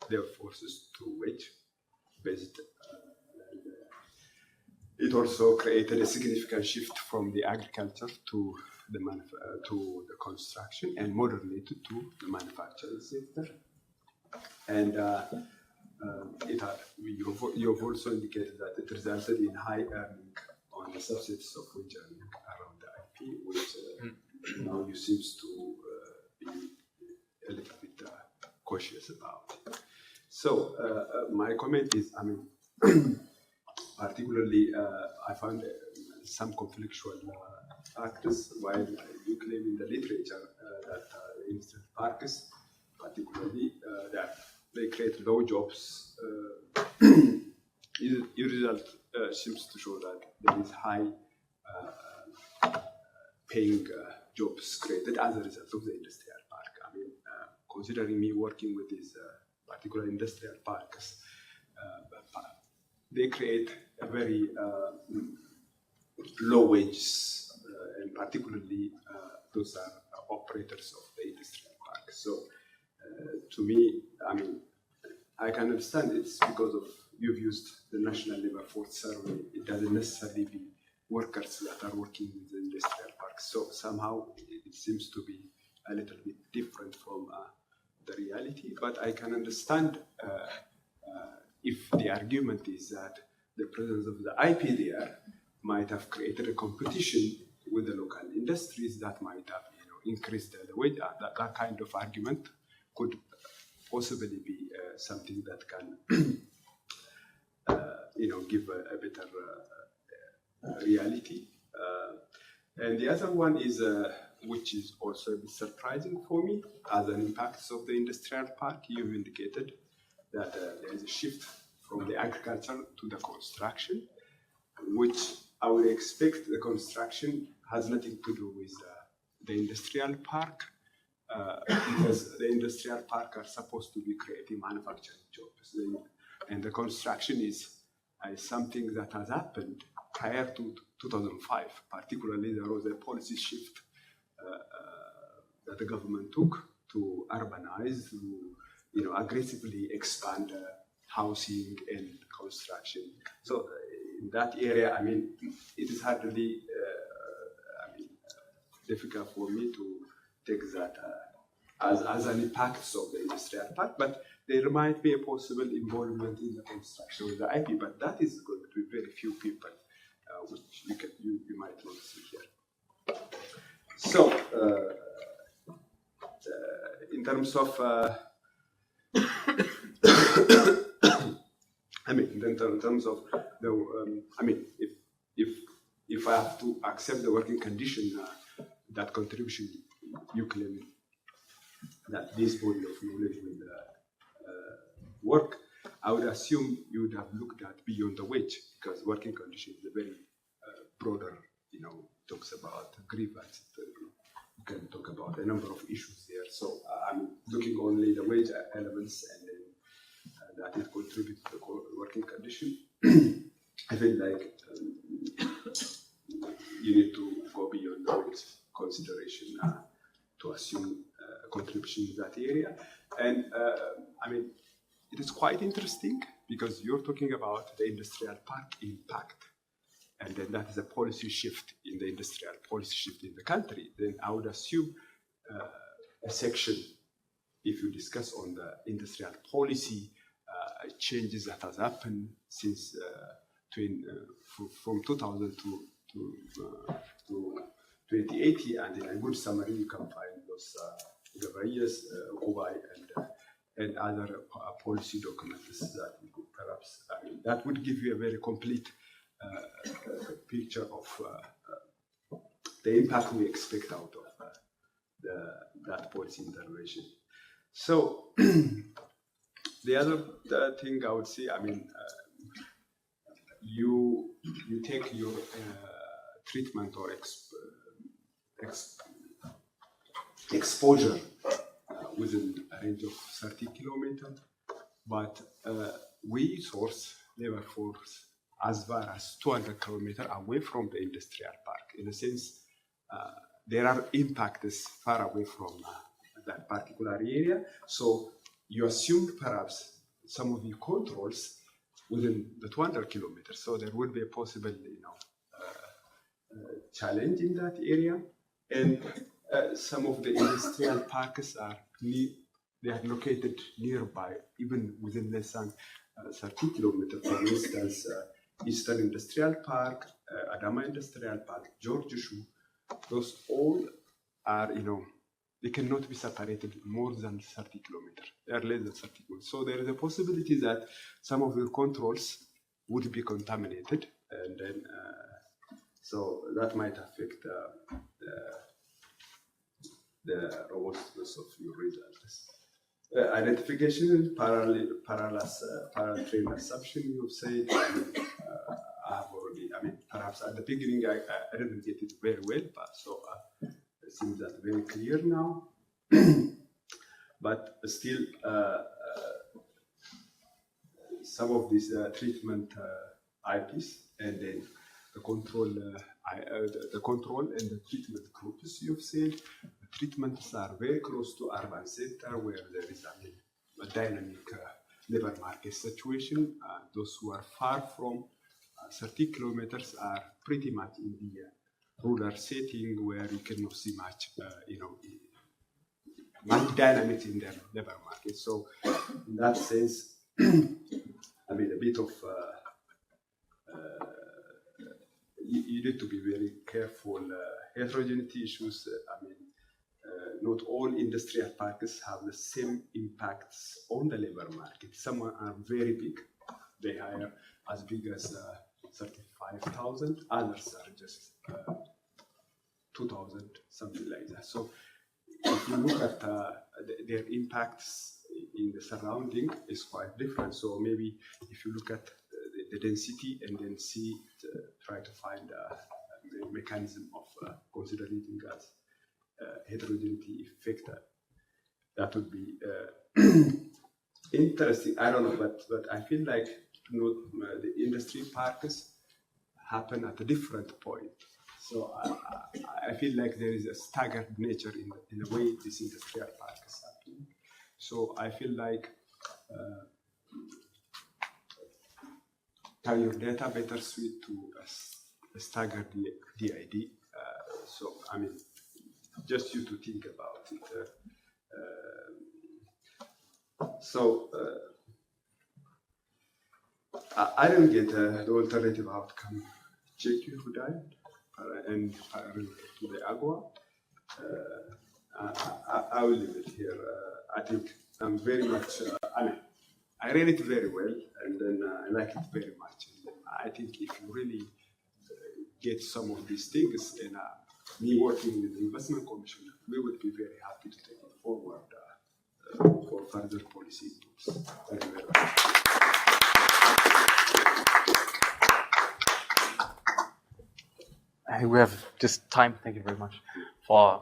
labor forces to wage-based. It also created a significant shift from the agriculture to the construction and more related to the manufacturing sector. And you've also indicated that it resulted in high earning on the subsets of wage earning around the IP, which now you seem to be a little bit cautious about. So my comment is, particularly I found some conflictual factors while you claim in the literature that industrial parks, particularly that they create low jobs. Your result seems to show that there is high paying jobs created as a result of the industrial park. Considering me working with these particular industrial parks, they create a very low wages, and particularly those are operators of the industrial park. So to me, I can understand it's because of you've used the National Labour Force Survey. It doesn't necessarily be workers that are working with the industrial parks. So somehow it seems to be a little bit different from the reality. But I can understand if the argument is that the presence of the IP there might have created a competition with the local industries that might have increased the wage. That kind of argument could possibly be something that can give a better reality. And the other one is, which is also a bit surprising for me, as an impact of the industrial park. You've indicated that there is a shift from the agriculture to the construction, which I would expect the construction has nothing to do with the industrial park, because the industrial park are supposed to be creating manufacturing jobs. And the construction is something that has happened prior to 2005. Particularly, there was a policy shift that the government took to urbanize, to aggressively expand housing and construction. So in that area, it is hardly difficult for me to take that as an impact of the industrial park, but there might be a possible involvement in the construction of the IP, but that is going to be very few people, which you might not see here. So, in terms of, in terms of the, if I have to accept the working condition, that contribution you claim that this body of knowledge will work, I would assume you would have looked at beyond the wage, because working condition is a very broader, talks about grievance. You can talk about a number of issues there. So I'm looking only the wage elements, and then that it contributes to the working condition. I feel like you need to go beyond the wage consideration to assume contribution in that area. And it is quite interesting because you're talking about the industrial park impact, and then that is a policy shift in the industrial policy shift in the country. Then I would assume a section, if you discuss on the industrial policy changes that has happened since from 2000 to 2080, and in a good summary you can find those Gabriel's, Kubai, and other policy documents that we could perhaps, that would give you a very complete picture of the impact we expect out of that policy intervention. So the other thing I would say, you take your treatment or exposure within a range of 30 kilometers, but we source labor force as far as 200 kilometers away from the industrial park. In a sense, there are impacts far away from that particular area. So you assume perhaps some of the controls within the 200 kilometers. So there would be a possible, challenge in that area. And some of the industrial parks are they are located nearby, even within less than 30 kilometers. For instance, Eastern Industrial Park, Adama Industrial Park, George Shu, those all are, they cannot be separated more than 30 kilometers. They are less than 30 kilometers. So there is a possibility that some of your controls would be contaminated, and then so that might affect the robustness of your results. Identification, parallel train assumption, you've said, I have already, perhaps at the beginning I didn't get it very well, but so it seems that very clear now. But still, some of these treatment IPs and then the control and the treatment groups, you've said, treatments are very close to urban center where there is a dynamic labor market situation. Those who are far from 30 kilometers are pretty much in the rural setting where you cannot see much, much dynamics in their labor market. So in that sense, I mean, a bit of you need to be very careful. Heterogeneity issues. Not all industrial parks have the same impacts on the labor market. Some are very big; they hire as big as 35,000. Others are just 2,000, something like that. So if you look at their impacts in the surrounding, is quite different. So maybe if you look at the density and then try to find a mechanism of considering as heterogeneity effect, that would be interesting. I don't know, but I feel like the industry parks happen at a different point. So I feel like there is a staggered nature in the way this industrial park is happening. So I feel like your data better suited to stagger DID. So I mean, just you to think about it. I don't get the alternative outcome. Check you who died and to the agua. I will leave it here. I think I'm very much. I read it very well, and then I like it very much. And I think if you really get some of these things, and me working with the Investment Commission, we would be very happy to take it forward for further policy inputs. Thank you very much. I think we have just time, thank you very much, for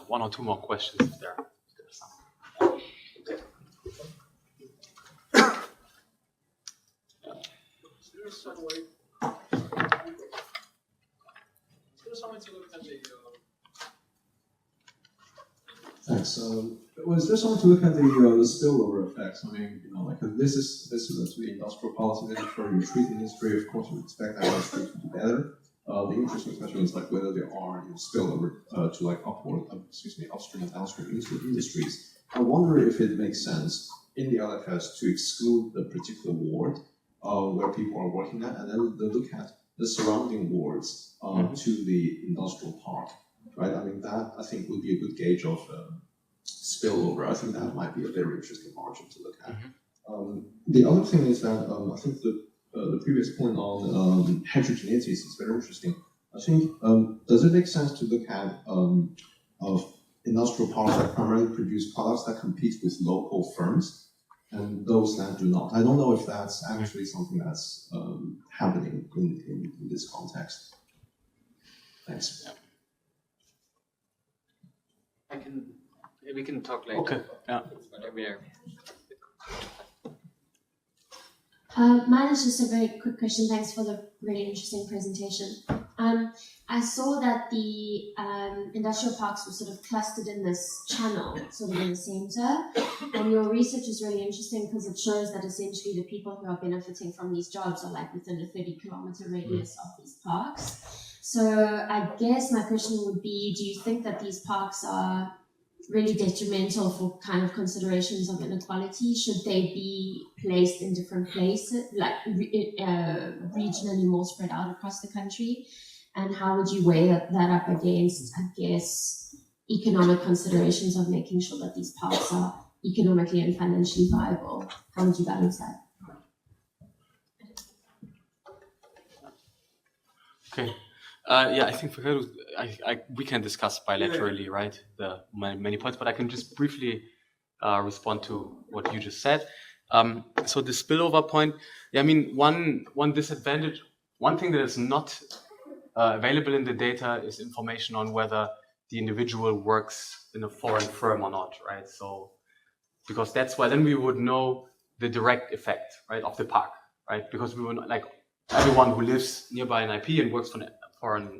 one or two more questions if there are some. Is there some way to look at the Thanks. Was there something to look at the spillover effects? I mean, like this is to the industrial policy literature, your treat industry. Of course, we expect that industry to do better. The interesting question is like whether there are spillover to like upstream and downstream industries. I wonder if it makes sense in the LFS to exclude the particular ward where people are working at, and then look at the surrounding wards to the industrial park. Right, I mean that I think would be a good gauge of spillover. I think that might be a very interesting margin to look at. The other thing is that I think the previous point on heterogeneity is very interesting. I think does it make sense to look at of industrial parks that primarily produce products that compete with local firms, and those that do not? I don't know if that's actually something that's happening in this context. Thanks. Yeah. We can talk later. Okay. Yeah. Mine is just a very quick question. Thanks for the really interesting presentation. I saw that the industrial parks were sort of clustered in this channel, sort of in the center. And your research is really interesting because it shows that essentially the people who are benefiting from these jobs are like within a 30-kilometer radius of these parks. So I guess my question would be, do you think that these parks are really detrimental for kind of considerations of inequality? Should they be placed in different places, like regionally more spread out across the country? And how would you weigh that up against, I guess, economic considerations of making sure that these parks are economically and financially viable? How would you balance that? Okay. I think Fekadu, we can discuss bilaterally, right, the many points, but I can just briefly respond to what you just said. So the spillover point, I mean, one disadvantage, one thing that is not available in the data is information on whether the individual works in a foreign firm or not, right? So, because that's why then we would know the direct effect, right, of the park, right? Because we would like everyone who lives nearby an IP and works for a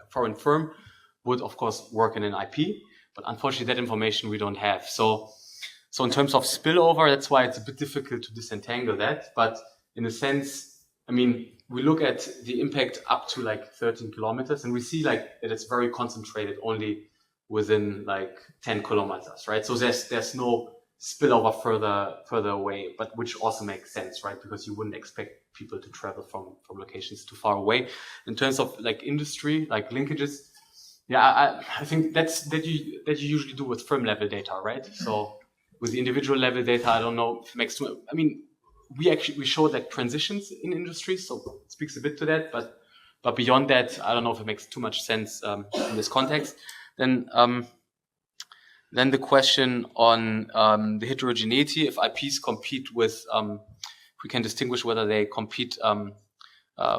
foreign firm would of course work in an IP, but unfortunately that information we don't have. So So in terms of spillover, that's why it's a bit difficult to disentangle that. But in a sense, I mean, we look at the impact up to like 13 kilometers, and we see like that it's very concentrated only within like 10 kilometers, right? So there's no spillover further away, but which also makes sense, right? Because you wouldn't expect people to travel from locations too far away. In terms of like industry, like linkages, yeah, I think that you usually do with firm level data, right? So with the individual level data, I don't know if it makes too, I mean, we showed like transitions in industries, so it speaks a bit to that, but beyond that, I don't know if it makes too much sense in this context. Then the question on the heterogeneity, if IPs compete with, if we can distinguish whether they compete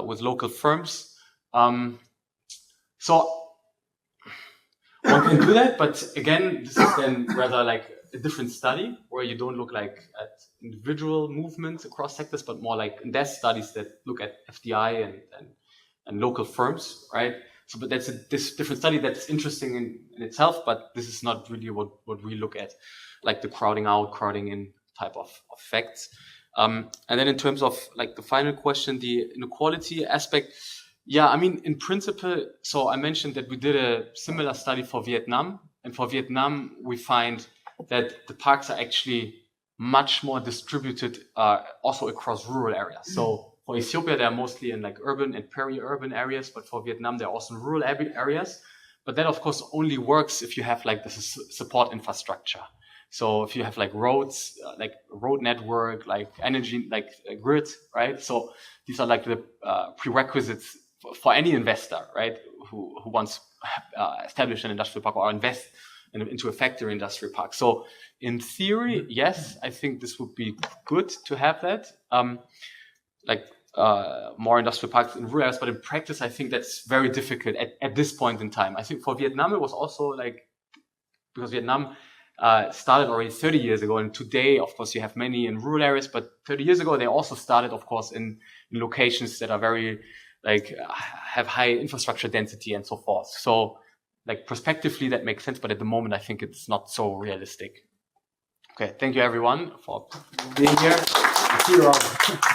with local firms. So one can do that, but again, this is then rather like a different study where you don't look like at individual movements across sectors, but more like in depth studies that look at FDI and local firms, right? So, but that's this different study that's interesting in itself, but this is not really what we look at, like the crowding out, crowding in type of facts. And then in terms of like the final question, the inequality aspect, yeah, I mean, in principle, so I mentioned that we did a similar study for Vietnam, and for Vietnam, we find that the parks are actually much more distributed also across rural areas. So for Ethiopia, they're mostly in like urban and peri-urban areas, but for Vietnam, they're also in rural areas. But that, of course, only works if you have like the support infrastructure. So if you have like roads, like road network, like energy, like a grid, right? So these are like the prerequisites for any investor, right? Who wants to establish an industrial park or invest into a factory industrial park. So in theory, yes, I think this would be good to have that. More industrial parks in rural areas, but in practice, I think that's very difficult at this point in time. I think for Vietnam, it was also like, because Vietnam started already 30 years ago, and today, of course, you have many in rural areas, but 30 years ago, they also started, of course, in locations that are very, like, have high infrastructure density and so forth. So, like, prospectively, that makes sense, but at the moment, I think it's not so realistic. Okay, thank you, everyone, for being here. See you around.